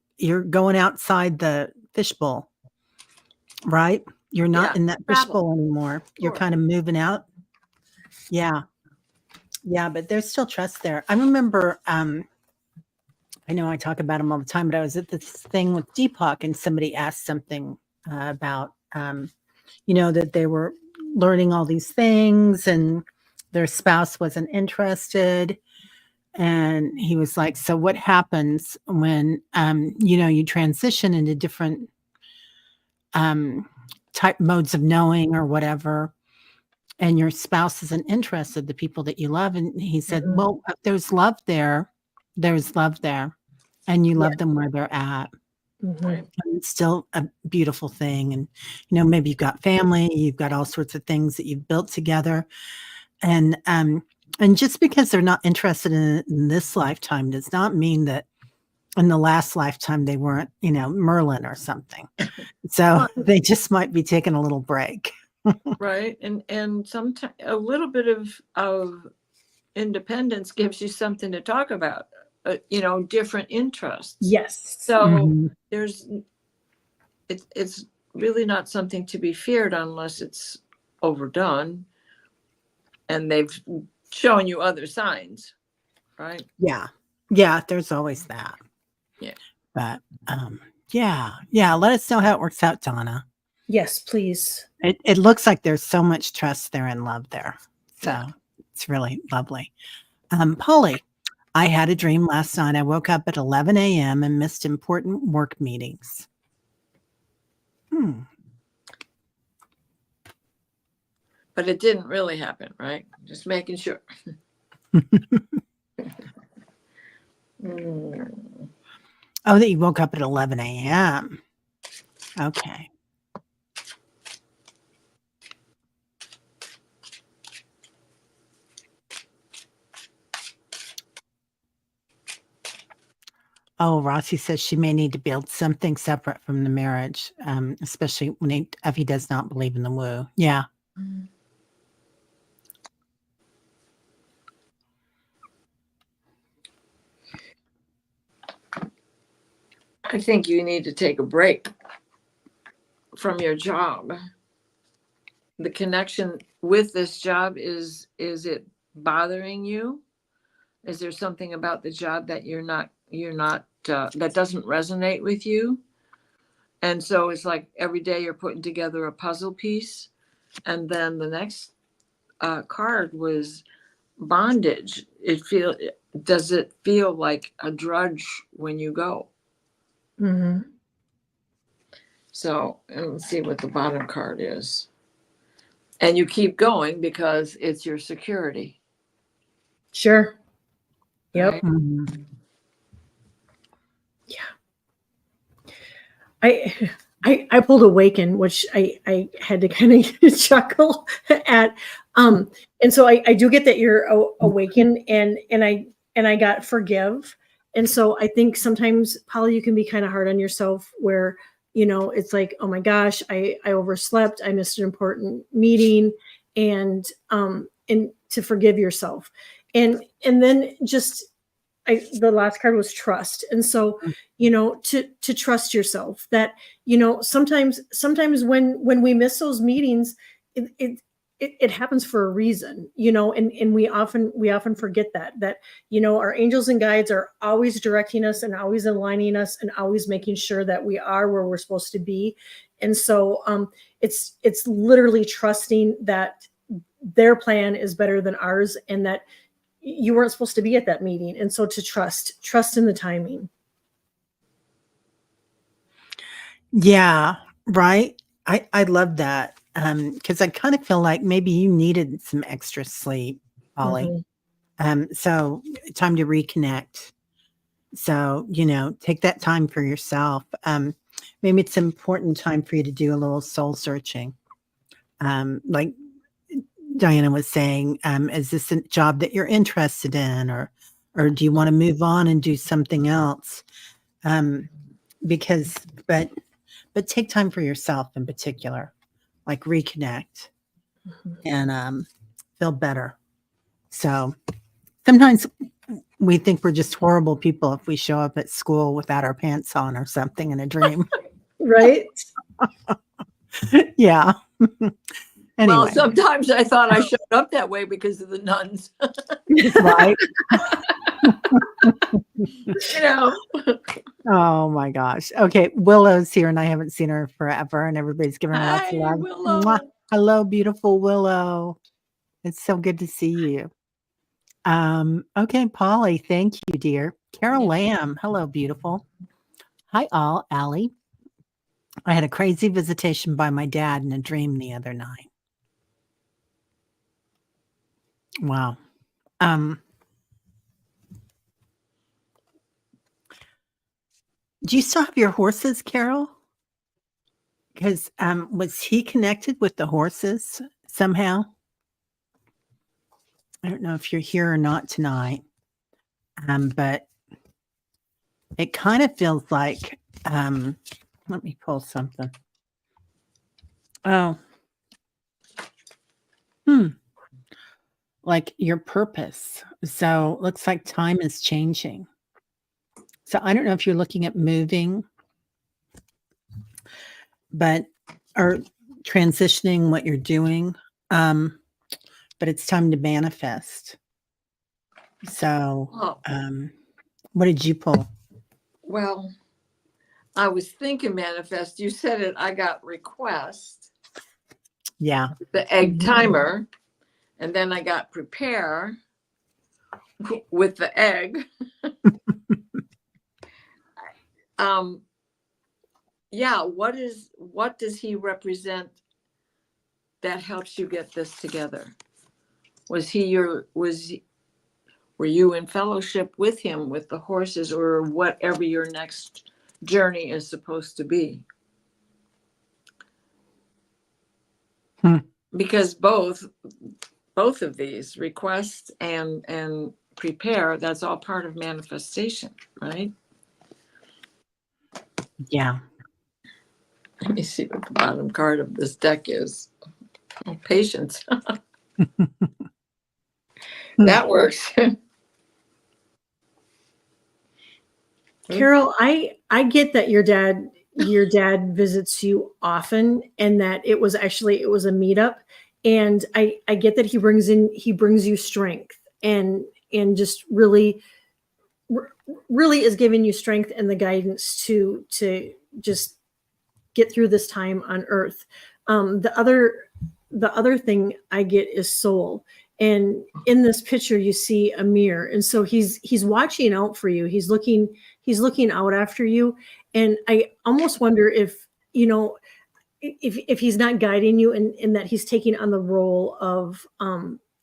going outside the fishbowl, right? You're not in that fishbowl anymore. You're kind of moving out. Yeah. Yeah, but there's still trust there. I remember, I know I talk about him all the time, but I was at this thing with Deepak and somebody asked something about, that they were learning all these things and their spouse wasn't interested. And he was like, so what happens when, you transition into different type modes of knowing or whatever, and your spouse isn't interested, the people that you love? And he said, well, if there's love there, and you love them where they're at. And it's still a beautiful thing. And, maybe you've got family, you've got all sorts of things that you've built together. And just because they're not interested in it in this lifetime does not mean that in the last lifetime they weren't, Merlin or something. So they just might be taking a little break. Right. And sometimes a little bit of independence gives you something to talk about, different interests. Yes. So it's really not something to be feared unless it's overdone and they've shown you other signs, right? Yeah. Yeah. There's always that. Yeah. But yeah. Let us know how it works out, Donna. Yes, please. It looks like there's so much trust there and love there. So it's really lovely. Polly, I had a dream last night. I woke up at 11 a.m. and missed important work meetings. But it didn't really happen, right? Just making sure. Oh, that you woke up at 11 a.m. Okay. Oh, Rossi says she may need to build something separate from the marriage, especially when if he does not believe in the woo. Yeah. I think you need to take a break from your job. The connection with this job is it bothering you? Is there something about the job that you're not that doesn't resonate with you? And so it's like every day you're putting together a puzzle piece. And then the next card was bondage. Does it feel like a drudge when you go? Mm-hmm. So let's see what the bottom card is. And you keep going because it's your security. Sure. Yep. Right? Mhm. I pulled Awaken, which I had to kind of chuckle at. And so I do get that you're awakened, and I got Forgive. And so I think sometimes, Polly, you can be kind of hard on yourself where, it's like, oh my gosh, I overslept, I missed an important meeting, and to forgive yourself. And then just the last card was trust. And so, to trust yourself that, sometimes when we miss those meetings, it happens for a reason, and we often forget that, our angels and guides are always directing us and always aligning us and always making sure that we are where we're supposed to be. And so, it's literally trusting that their plan is better than ours, and that you weren't supposed to be at that meeting. And so to trust in the timing. Yeah, right. I love that. Because I kind of feel like maybe you needed some extra sleep, Polly. So time to reconnect. So, take that time for yourself. Maybe it's an important time for you to do a little soul searching. Like Diana was saying, is this a job that you're interested in, or do you want to move on and do something else? Because, but take time for yourself in particular, like reconnect and feel better. So sometimes we think we're just horrible people if we show up at school without our pants on or something in a dream. Right. Yeah. Anyway. Well, sometimes I thought I showed up that way because of the nuns. Right. Oh my gosh. Okay. Willow's here and I haven't seen her forever and everybody's giving her lots of Hi, love. Willow. Mwah. Hello, beautiful Willow. It's so good to see you. Okay, Polly, thank you, dear. Carol Lamb. Hello, beautiful. Hi, all. Allie. I had a crazy visitation by my dad in a dream the other night. Wow. Do you still have your horses, Carol? Because was he connected with the horses somehow? I don't know if you're here or not tonight, but it kind of feels like, let me pull something. Oh, like your purpose. So looks like time is changing. So I don't know if you're looking at moving, or transitioning what you're doing, but it's time to manifest. So, what did you pull? Well, I was thinking manifest. You said it. I got request. Yeah. The egg timer. And then I got prepare with the egg. Yeah. What does he represent that helps you get this together? Were you in fellowship with him, with the horses, or whatever your next journey is supposed to be? Because both of these, request and prepare, that's all part of manifestation, right? Yeah. Let me see what the bottom card of this deck is. Oh, patience. That works. Carol, I get that your dad visits you often, and that it was a meetup, and I get that he brings you strength, and just really is giving you strength and the guidance to just get through this time on earth. The other thing I get is soul. And in this picture, you see a mirror. And so he's watching out for you. He's looking out after you. And I almost wonder if, if he's not guiding you, in that he's taking on the role of,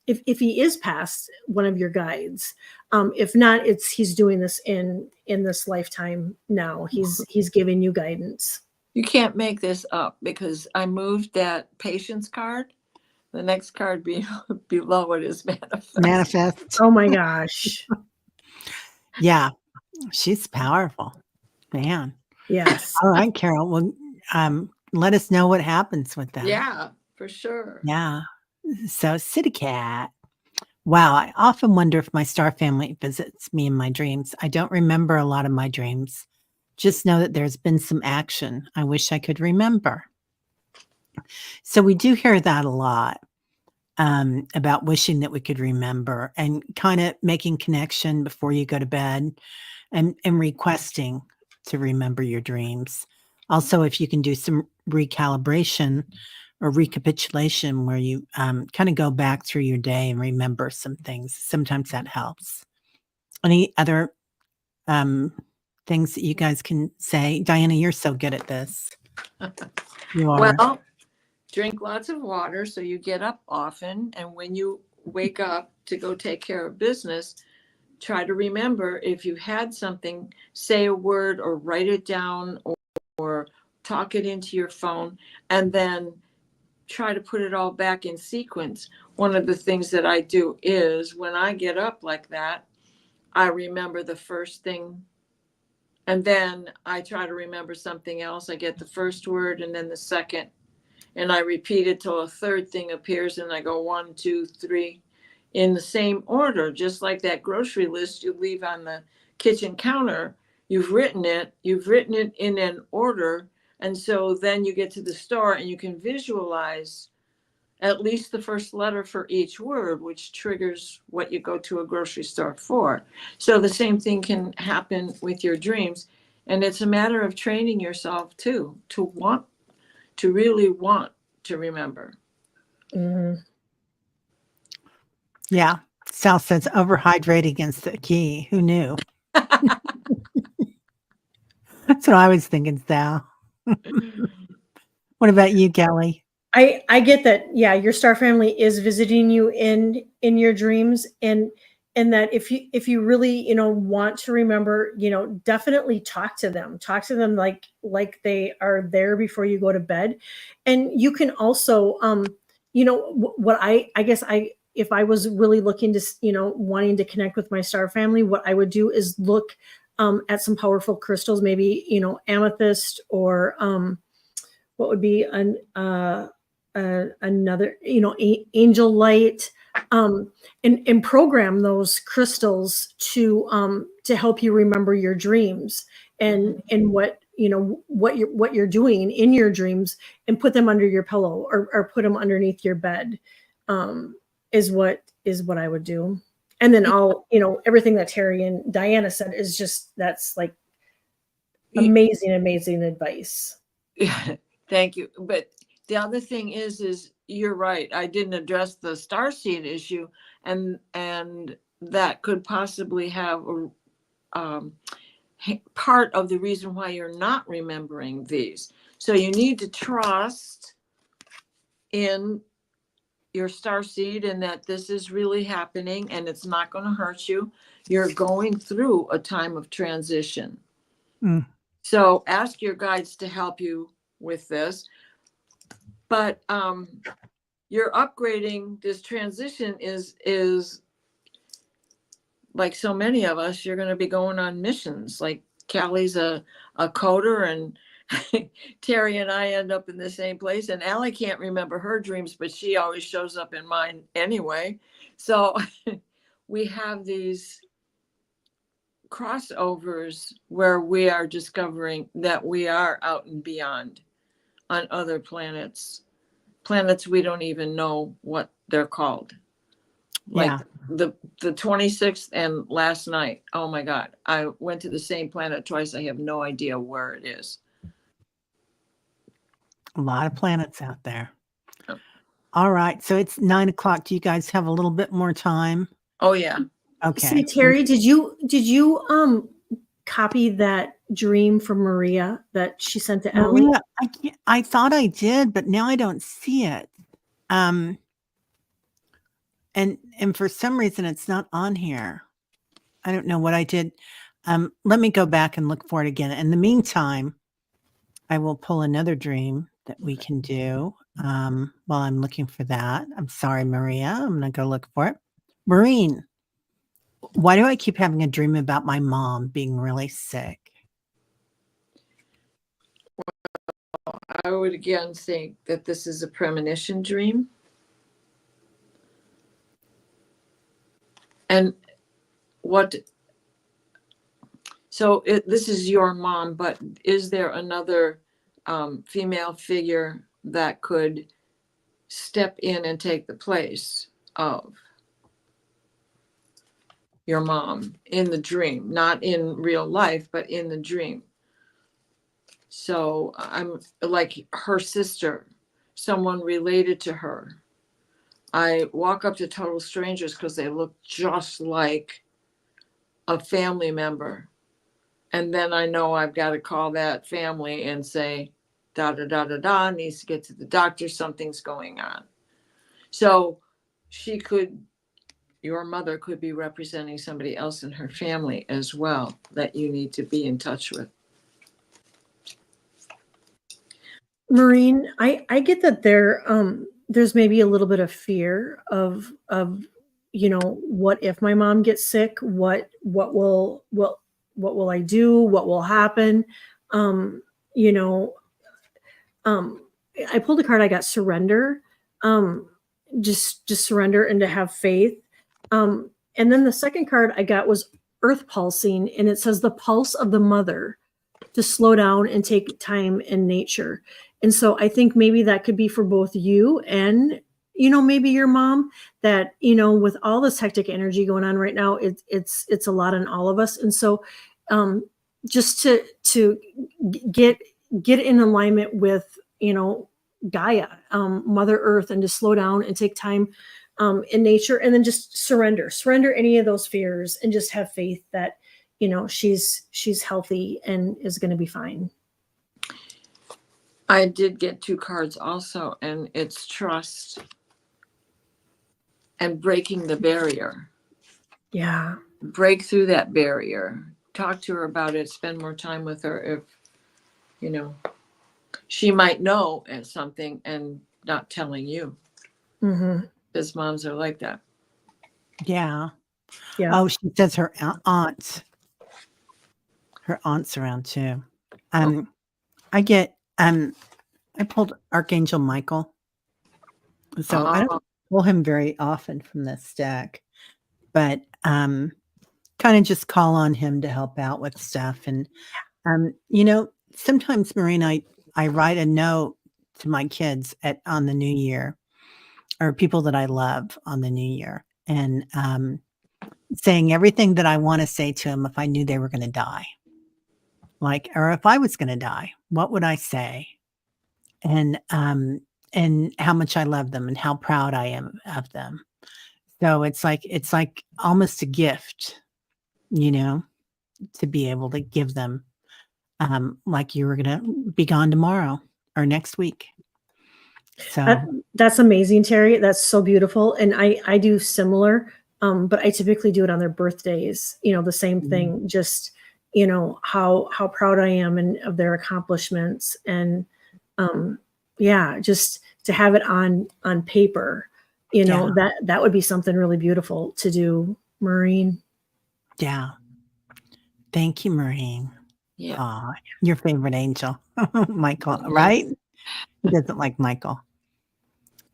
if he is past one of your guides. If not, he's doing this in this lifetime now. He's giving you guidance. You can't make this up, because I moved that patience card. The next card below it is manifest. Manifest. Oh my gosh. Yeah. She's powerful. Man. Yes. All right, Carol. Well, let us know what happens with that. Yeah, for sure. Yeah. So, City Cat. Wow. I often wonder if my star family visits me in my dreams. I don't remember a lot of my dreams. Just know that there's been some action I wish I could remember. So we do hear that a lot, about wishing that we could remember, and kind of making connection before you go to bed, and requesting to remember your dreams. Also, if you can do some recalibration or recapitulation where you kind of go back through your day and remember some things, sometimes that helps. Any other things that you guys can say? Diana, you're so good at this. You are. Well, drink lots of water so you get up often. And when you wake up to go take care of business, try to remember, if you had something, say a word or write it down, or talk it into your phone, and then try to put it all back in sequence. One of the things that I do is, when I get up like that, I remember the first thing, and then I try to remember something else. I get the first word and then the second, and I repeat it till a third thing appears, and I go 1, 2, 3 in the same order, just like that grocery list you leave on the kitchen counter. You've written it in an order. And so then you get to the store and you can visualize at least the first letter for each word, which triggers what you go to a grocery store for. So the same thing can happen with your dreams. And it's a matter of training yourself too, to really want to remember. Mhm. Yeah. Sal says overhydrating is the key. Who knew? That's what I was thinking, Sal. What about you, Kelly? I get that. Yeah, your star family is visiting you in your dreams, and that if you really want to remember, definitely talk to them. Talk to them like they are there before you go to bed. And you can also what I guess if I was really looking to wanting to connect with my star family, what I would do is look at some powerful crystals, maybe amethyst, or what would be another angel light, and program those crystals to help you remember your dreams, and what you're doing in your dreams, and put them under your pillow, or put them underneath your bed, is what I would do. And then everything that Teri and Diana said is that's like amazing advice. Yeah, thank you. But the other thing is you're right. I didn't address the starseed issue, and that could possibly have part of the reason why you're not remembering these. So you need to trust in your starseed, and that this is really happening and it's not going to hurt you. You're going through a time of transition. Mm. So ask your guides to help you with this. But you're upgrading. This transition is like so many of us, you're going to be going on missions. Like Callie's a coder, and Teri and I end up in the same place. And Allie can't remember her dreams, but she always shows up in mine anyway. So we have these crossovers where we are discovering that we are out and beyond on other planets we don't even know what they're called. Like Yeah. the 26th and last night, oh my God, I went to the same planet twice. I have no idea where it is. A lot of planets out there. Oh. All right. So it's 9:00. Do you guys have a little bit more time? Oh yeah. Okay. Say, Teri, did you copy that dream from Maria that she sent to Ellie? Maria, I thought I did, but now I don't see it. And for some reason it's not on here. I don't know what I did. Let me go back and look for it again. In the meantime, I will pull another dream that we can do while I'm looking for that. I'm sorry, Maria. I'm going to go look for it. Maureen, why do I keep having a dream about my mom being really sick? I would again think that this is a premonition dream. And this is your mom, but is there another female figure that could step in and take the place of your mom in the dream, not in real life, but in the dream? So I'm like her sister, someone related to her. I walk up to total strangers because they look just like a family member. And then I know I've got to call that family and say, da, da, da, da, da, needs to get to the doctor. Something's going on. So your mother could be representing somebody else in her family as well that you need to be in touch with. Maureen, I get that there's maybe a little bit of fear of what if my mom gets sick? What will I do? What will happen? I pulled a card. I got surrender. Just surrender and to have faith. And then the second card I got was earth pulsing, and it says the pulse of the mother, to slow down and take time in nature. And so I think maybe that could be for both you and, maybe your mom, that, with all this hectic energy going on right now, it's a lot on all of us. And so just to get in alignment with, Gaia, Mother Earth, and to slow down and take time in nature, and then just surrender any of those fears and just have faith that, she's healthy and is going to be fine. I did get 2 cards also, and it's trust and breaking the barrier. Yeah. Break through that barrier. Talk to her about it. Spend more time with her. If, she might know something and not telling you. Mm-hmm. Because moms are like that. Yeah. Yeah. Oh, she says her aunts. Her aunt's around too. I get I pulled Archangel Michael. So I don't pull him very often from this deck, but kind of just call on him to help out with stuff. And sometimes, Maureen, I write a note to my kids on the new year, or people that I love on the new year, and saying everything that I want to say to them if I knew they were going to die. Or if I was going to die, what would I say? And how much I love them and how proud I am of them. So it's like almost a gift, to be able to give them, like you were going to be gone tomorrow or next week. So that's amazing, Teri. That's so beautiful. And I do similar, but I typically do it on their birthdays, the same thing, just, how proud I am and of their accomplishments. And, just to have it on paper, that would be something really beautiful to do, Maureen. Yeah. Thank you, Maureen. Yeah. Aw, your favorite angel, Michael, Mhm. right? Who doesn't like Michael?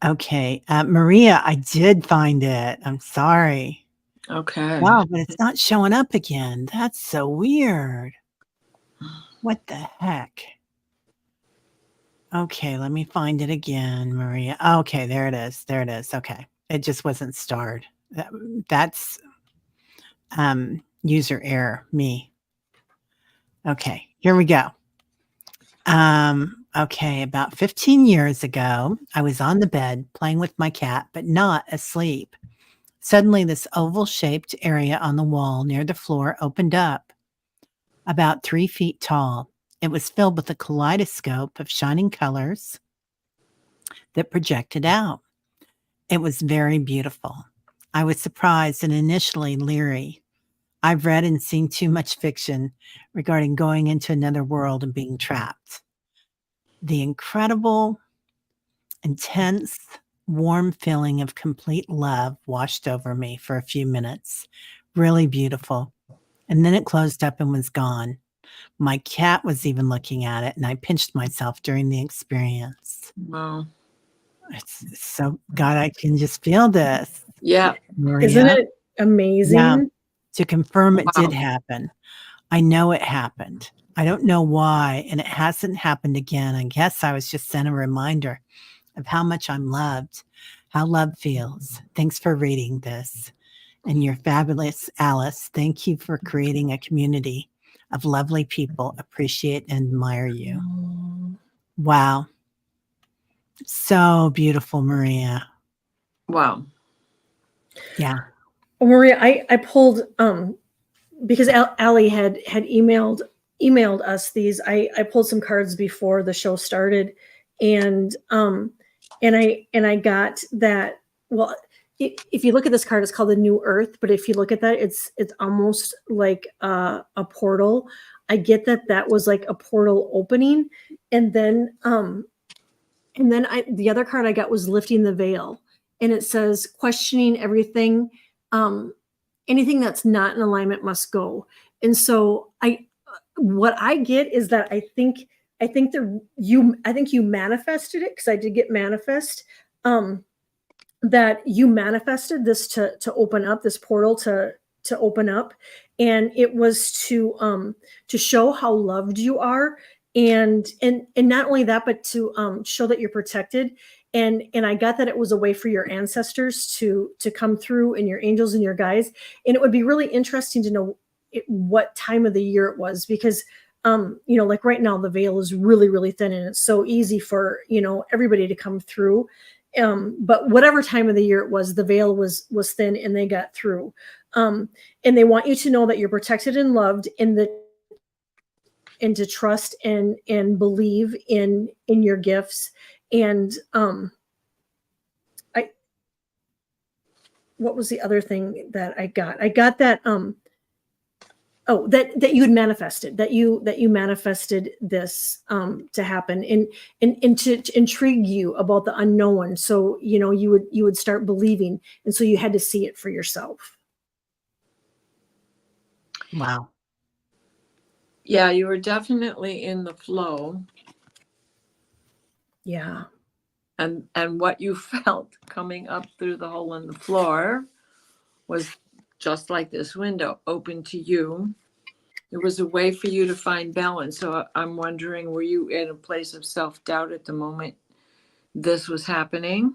Okay, Maria, I did find it. I'm sorry. Okay. Wow, but it's not showing up again. That's so weird. What the heck? Okay, let me find it again, Maria. Okay, there it is. There it is. Okay. It just wasn't starred. That's user error, me. Okay, here we go. Okay, about 15 years ago, I was on the bed playing with my cat, but not asleep. Suddenly, this oval shaped area on the wall near the floor opened up, about 3 feet tall. It was filled with a kaleidoscope of shining colors that projected out. It was very beautiful. I was surprised and initially leery. I've read and seen too much fiction regarding going into another world and being trapped. The incredible, intense, warm feeling of complete love washed over me for a few minutes. Really beautiful. And then it closed up and was gone. My cat was even looking at it, and I pinched myself during the experience. Wow. It's so, God, I can just feel this, Yeah. Isn't Maria. it Yeah, amazing? to confirm it did Wow. happen. I know it happened. I don't know why, and it hasn't happened again. I guess I was just sent a reminder of how much I'm loved, how love feels. Thanks for reading this. And you're fabulous, Alice. Thank you for creating a community of lovely people. Appreciate and admire you. Wow. So beautiful, Maria. Wow. Yeah. Maria, I pulled because Allie had emailed us these. I pulled some cards before the show started, and I got that. Well, if you look at this card, it's called the New Earth. But if you look at that, it's almost like a portal. I get that was like a portal opening, and then the other card I got was lifting the veil, and it says questioning everything. Anything that's not in alignment must go. And so what I get is that I think you manifested it, because I did get manifest, that you manifested this to open up, this portal to open up, and it was to show how loved you are, and not only that, but to show that you're protected. And I got that it was a way for your ancestors to come through, and your angels and your guides. And it would be really interesting to know what time of the year it was, because like right now the veil is really, really thin, and it's so easy for everybody to come through. But whatever time of the year it was, the veil was thin, and they got through. And they want you to know that you're protected and loved, and to trust and believe in your gifts. And what was the other thing that I got? I got that that you had manifested, that you manifested this to happen, and to intrigue you about the unknown. So you would start believing, and so you had to see it for yourself. Wow. Yeah, you were definitely in the flow. Yeah. And what you felt coming up through the hole in the floor was just like this window open to you. It was a way for you to find balance. So I'm wondering, were you in a place of self-doubt at the moment this was happening?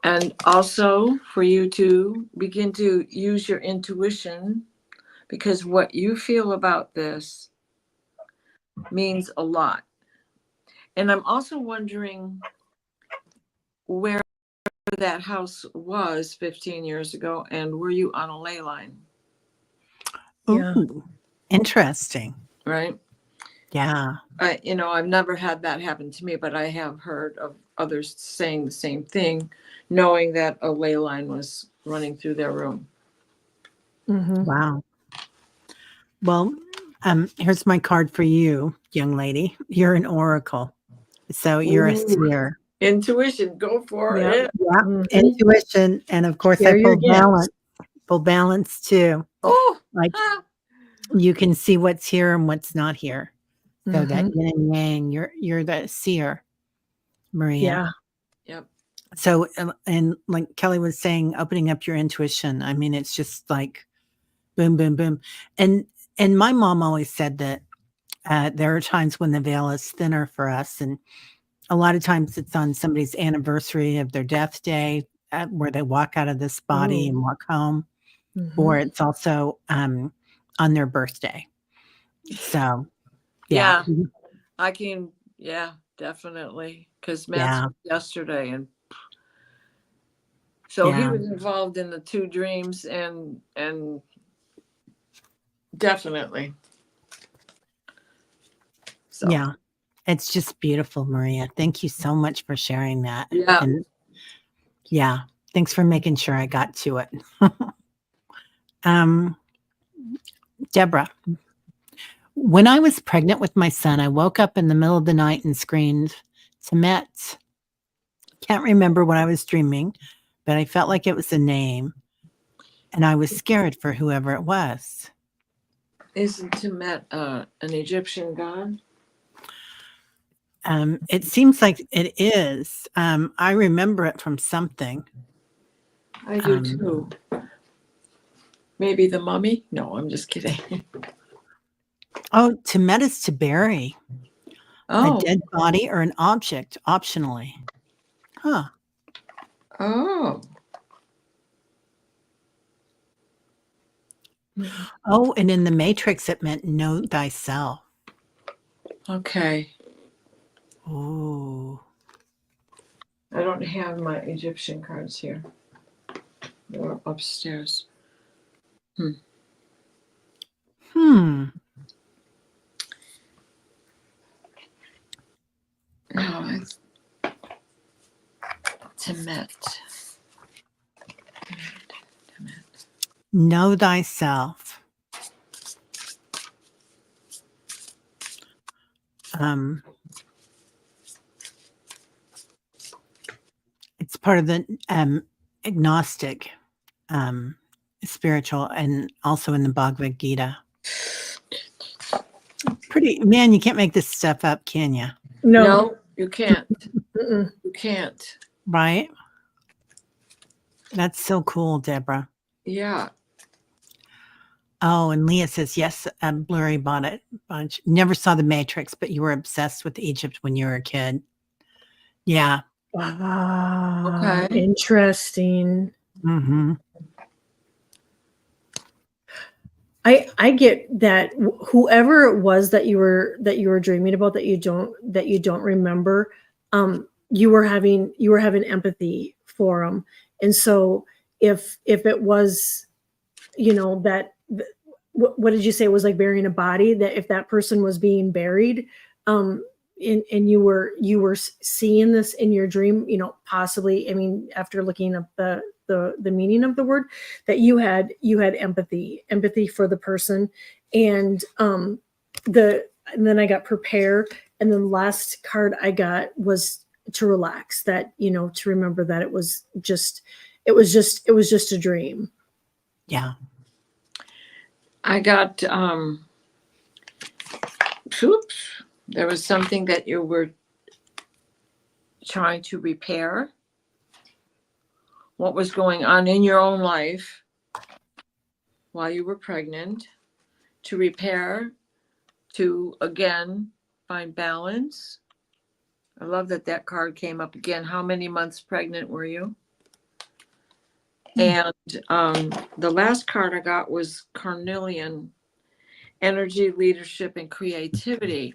And also for you to begin to use your intuition, because what you feel about this means a lot. And I'm also wondering where that house was 15 years ago, and were you on a ley line? Yeah. Ooh, interesting. Right? Yeah. I've never had that happen to me, but I have heard of others saying the same thing, knowing that a ley line was running through their room. Mm-hmm. Wow. Well, here's my card for you, young lady. You're an oracle. So you're a Ooh, seer. intuition, go for Yeah. it. Yeah. Mhm. Intuition. And of course Share I your pulled gifts. balance. Pulled balance too. Oh, Like ah, you can see what's here and what's not here. So that Mhm. yin and yang, you're the seer, Maria. Yeah. Yep. So, and like Kelly was saying, opening up your intuition. I mean, it's just like boom, boom, boom. And my mom always said that there are times when the veil is thinner for us, and a lot of times it's on somebody's anniversary of their death day, where they walk out of this body Oh. and walk home, or Mhm. it's also on their birthday. So, yeah, Yeah, I can. Yeah, definitely. Because Matt's yeah, was yesterday, and so he yeah, was involved in the two dreams, and definitely. So yeah. It's just beautiful, Maria. Thank you so much for sharing that. yeah, And yeah, thanks for making sure I got to it. um, Deborah, when I was pregnant with my son, I woke up in the middle of the night and screamed, Temet. Can't remember what I was dreaming, but I felt like it was a name, and I was scared for whoever it was. isn't Timet an Egyptian god? It seems like it is. I remember it from something. I do Um, too. Maybe the mummy? No, I'm just kidding. oh, Temet is to bury a Oh, dead body or an object, optionally. Huh. oh, Mhm. Oh, and in the Matrix, it meant know thyself. okay. Oh, I don't have my Egyptian cards here. They're upstairs. hmm. No, it's Timet. Know thyself. Um, it's part of the agnostic um, spiritual, and also in the Bhagavad Gita. Pretty man, you can't make this stuff up, can you? No. No, you can't. Mm-mm. You can't. Right? That's so cool, Deborah. Yeah. Oh, and Leah says, yes, Blurry bought it. Bunch. Never saw The Matrix, but you were obsessed with Egypt when you were a kid. Yeah. Wow. Okay. Interesting. Mm-hmm. I get that whoever it was that you were dreaming about that you don't remember, you were having empathy for them. And so if it was, that what did you say, it was like burying a body, that if that person was being buried, and you were seeing this in your dream, possibly, I mean, after looking up the meaning of the word, that you had empathy for the person. And and then I got prepare, and then last card I got was to relax, that, to remember that it was just a dream. Yeah. I got oops. There was something that you were trying to repair. What was going on in your own life while you were pregnant, to repair, to again find balance. I love that card came up again. How many months pregnant were you? And the last card I got was Carnelian, energy, leadership, and creativity.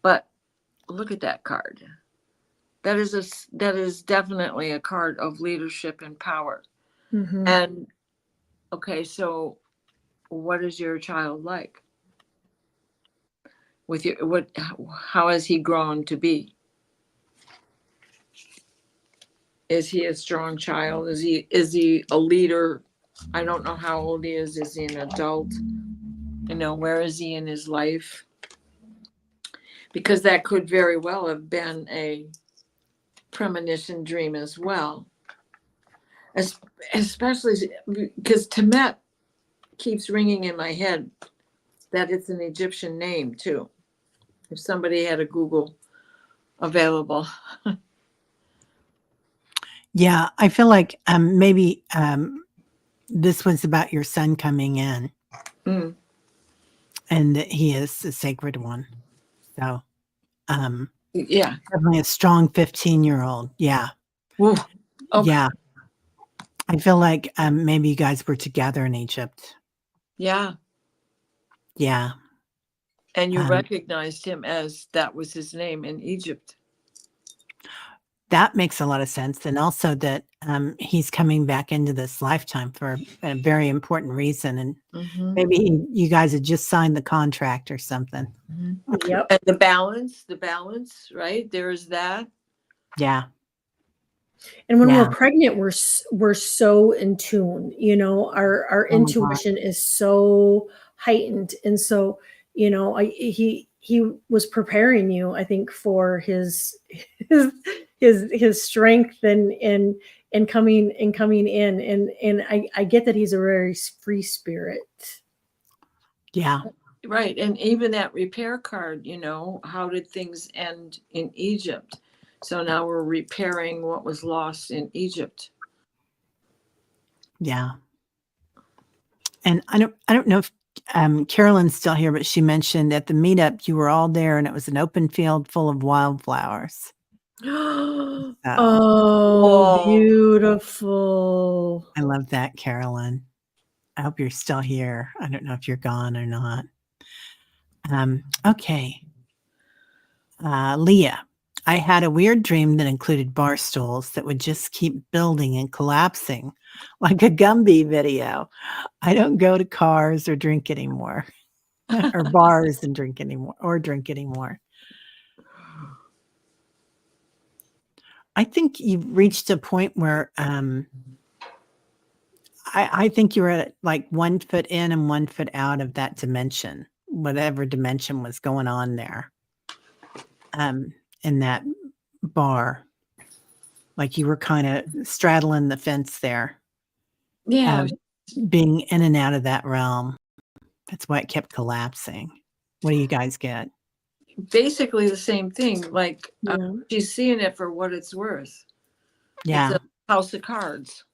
But look at that card. That is definitely a card of leadership and power. Mm-hmm. And okay, so what is your child like? With your how has he grown to be? Is he a strong child? Is he a leader? I don't know how old he is. Is he an adult? Where is he in his life? Because that could very well have been a premonition dream as well. Especially because Temet keeps ringing in my head. that it's an Egyptian name too. If somebody had a Google available. Yeah, I feel like maybe this was about your son coming in, Mm, and that he is a sacred one. So yeah. definitely a strong 15-year-old. Yeah, Woo. Okay. yeah. I feel like maybe you guys were together in Egypt. Yeah. Yeah. And you Um, recognized him as that was his name in Egypt. that makes a lot of sense. And also that he's coming back into this lifetime for a very important reason. And Mhm. maybe you guys had just signed the contract or something. Mhm. Yep. And the balance, right? There's that. Yeah. And when Yeah. we're pregnant, we're so in tune. You know, our Oh my God. intuition is so heightened, and so he was preparing you, I think, for his strength and coming in, and I get that he's a very free spirit. Yeah. Right. And even that repair card, how did things end in Egypt? So now we're repairing what was lost in Egypt. Yeah. And I don't know if Carolyn's still here, but she mentioned at the meetup you were all there and it was an open field full of wildflowers. So Oh, Whoa. beautiful. I love that, Carolyn. I hope you're still here. I don't know if you're gone or not. Okay. Leah, I had a weird dream that included bar stools that would just keep building and collapsing like a Gumby video. I don't go to cars or drink anymore, or bars and drink anymore, or drink anymore. I think you've reached a point where I think you're at like 1 foot in and 1 foot out of that dimension, whatever dimension was going on there, in that bar. Like you were kind of straddling the fence there, Yeah. being in and out of that realm. That's why it kept collapsing. What do you guys get? Basically the same thing. Like Yeah. she's seeing it for what it's worth. Yeah. It's a house of cards.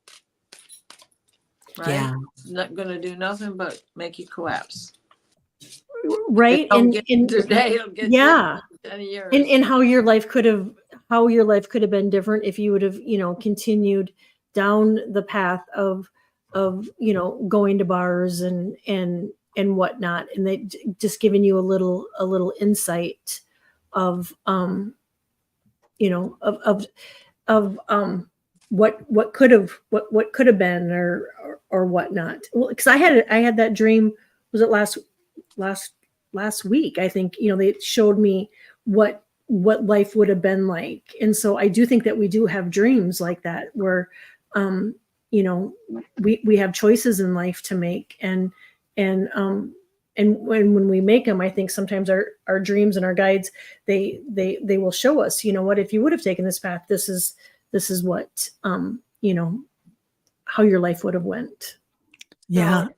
Right? Yeah. It's not going to do nothing but make you collapse. Right. Don't get today, it'll get yeah. in 10 years. And how your life could have been different if you would have continued down the path of going to bars and whatnot, and they just giving you a little insight of what could have been or whatnot. Well, because I had that dream. Was it last week? I think they showed me what life would have been like, and so I do think that we do have dreams like that where we have choices in life to make, and when we make them, I think sometimes our dreams and our guides they will show us, what if you would have taken this path, this is what how your life would have went. Yeah.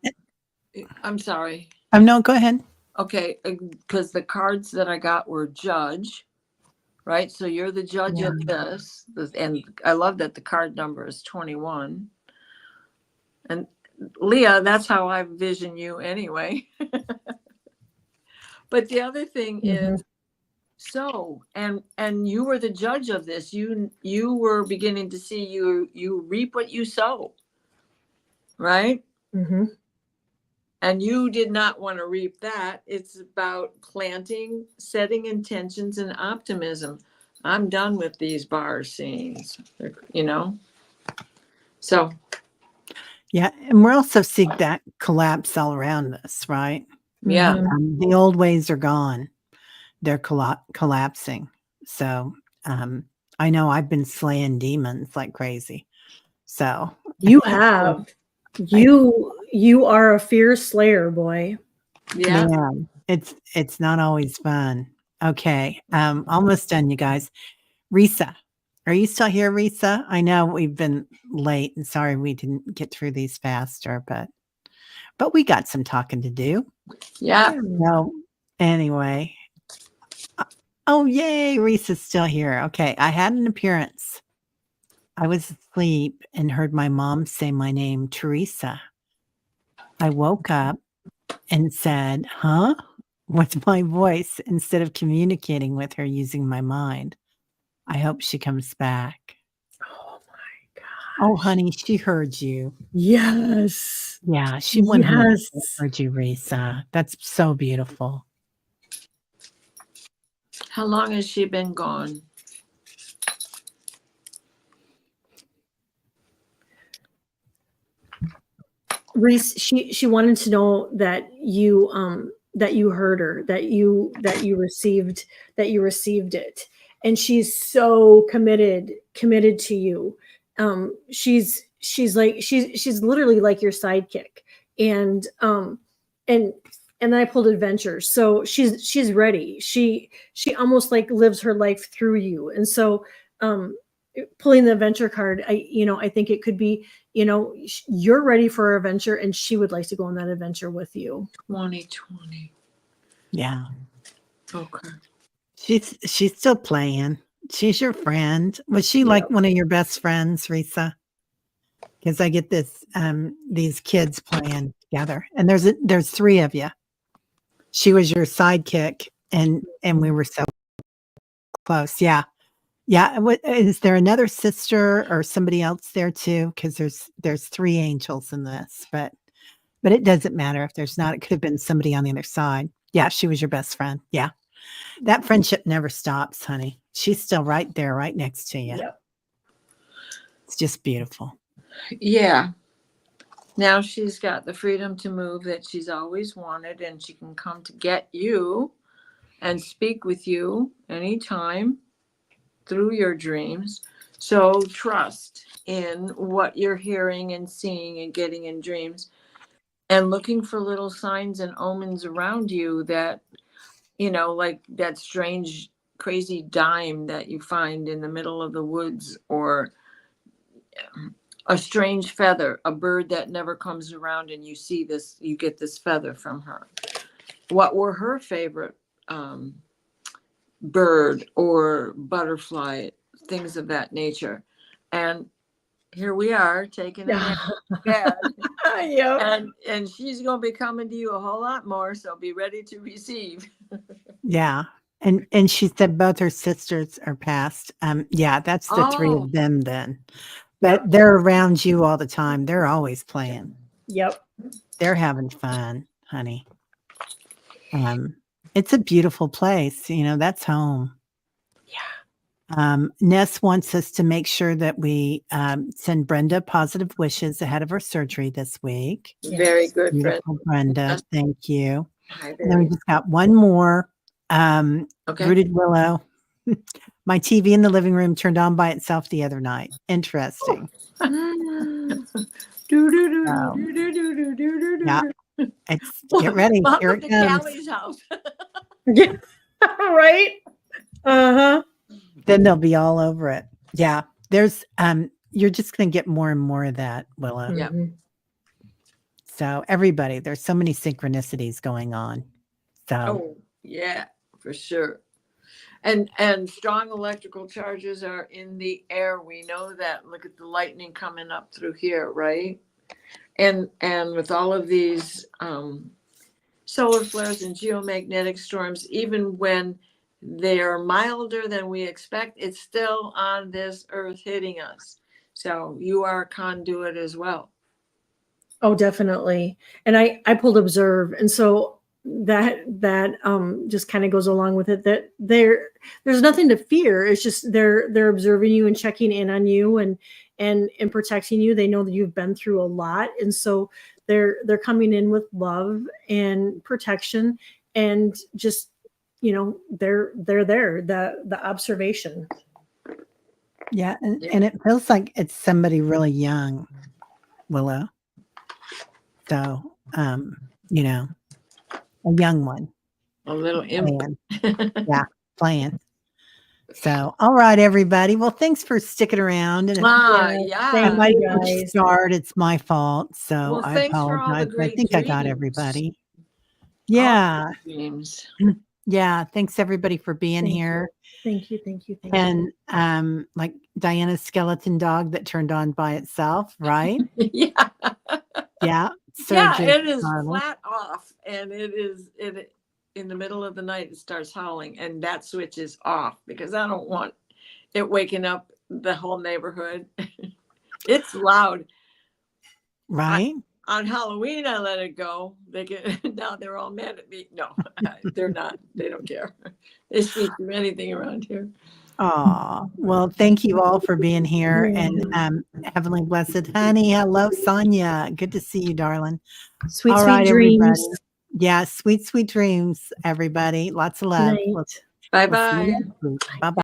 I'm sorry. No, go ahead. Okay, because the cards that I got were judge, right? So you're the judge of this, and I love that the card number is 21. And Leah, that's how I vision you anyway. But the other thing is, so and you were the judge of this. You were beginning to see you reap what you sow, right? Mm-hmm. And you did not want to reap that. It's about planting, setting intentions, and optimism. I'm done with these bar scenes, So. Yeah. And we're also seeing that collapse all around us, right? Yeah. The old ways are gone. They're collapsing. So I know I've been slaying demons like crazy. So you have you are a fierce slayer, boy. Yeah. man, it's not always fun. Okay. Almost done, you guys. Risa, are you still here, Risa? I know we've been late and sorry we didn't get through these faster, but we got some talking to do. Yeah. So anyway, oh yay, Reese is still here. Okay, I had an appearance. I was asleep and heard my mom say my name, Teresa. I woke up and said, "Huh?" with my voice instead of communicating with her using my mind. I hope she comes back. Oh my Oh, gosh. honey, she heard you. Yes. Yeah, she 100% Yes. heard you, Risa. That's so beautiful. How long has she been gone? Reese, she wanted to know that you heard her, that you received it. And she's so committed to you. She's literally like your sidekick. And and and then I pulled adventures. So she's ready. She almost like lives her life through you. And so pulling the adventure card, I think it could be, you're ready for an adventure and she would like to go on that adventure with you. 2020. Yeah. Okay. She's still playing. She's your friend. Was she like Yep. one of your best friends, Risa? Because I get these kids playing together, and there's three of you. She was your sidekick, and we were so close. Yeah, yeah. Is there another sister or somebody else there too? Because there's three angels in this, but it doesn't matter if there's not. It could have been somebody on the other side. Yeah, she was your best friend. Yeah. That friendship never stops, honey. She's still right there, right next to you. Yep. It's just beautiful. Yeah. Now she's got the freedom to move that she's always wanted, and she can come to get you and speak with you anytime through your dreams. So trust in what you're hearing and seeing and getting in dreams, and looking for little signs and omens around you that, like that strange, crazy dime that you find in the middle of the woods, or a strange feather, a bird that never comes around, and you get this feather from her. What were her favorite bird or butterfly, things of that nature? And here we are taking it bed. Yep. And she's going to be coming to you a whole lot more, so be ready to receive. Yeah. And she said both her sisters are passed. Yeah, that's the three Oh. of them then. But they're around you all the time. They're always playing. Yep. They're having fun, honey. It's a beautiful place. That's home. Yeah. Ness wants us to make sure that we send Brenda positive wishes ahead of her surgery this week. Very good, Beautiful, Brenda. Yes. Thank you. Hi, And then we baby. just got one more. Okay. Rooted Willow. My TV in the living room turned on by itself the other night. Interesting. Yeah. Get ready. Here Welcome it to comes. Callie's house. Yeah. Right. Uh-huh. Then they'll be all over it. Yeah. There's you're just gonna get more and more of that, Willow. Yeah. Mhm. So everybody, there's so many synchronicities going on. So Oh, yeah, for sure. And strong electrical charges are in the air. We know that. Look at the lightning coming up through here, right? And with all of these solar flares and geomagnetic storms, even when they are milder than we expect, it's still on this earth hitting us. So you are a conduit as well. Oh, definitely. And I pulled observe. And so that just kind of goes along with it, that there's nothing to fear. It's just they're observing you and checking in on you and protecting you. They know that you've been through a lot. And so they're coming in with love and protection, and just, they're there, the observation. yeah, and it feels like it's somebody really young, Willow. So a young one. A little imp. Playing. Yeah, playing. So, all right, everybody. Well, thanks for sticking around. And if I Yeah. might you guys. start, it's my fault. So Well, I thanks for all the apologize. But I great think I got dreams. everybody. Yeah. Dreams. Yeah. Thanks everybody for being Thank you. here. Thank you. Thank you. Thank you. And like Diana's skeleton dog that turned on by itself, right? Yeah. Yeah. Yeah, Surgeon it is Carla. flat off, and it in the middle of the night it starts howling, and that switch is off because I don't want it waking up the whole neighborhood. It's loud. Right? On Halloween, I let it go. They get now they're all mad at me. No, they're not. They don't care. They sleep through anything around here. Oh, well, thank you all for being here. Yeah. And Heavenly Blessed Honey, hello, Sonia. Good to see you, darling. Sweet, All sweet right, dreams. everybody. Yeah, sweet, sweet dreams, everybody. Lots of love. Night. Bye We'll see you bye. next week. Bye-bye.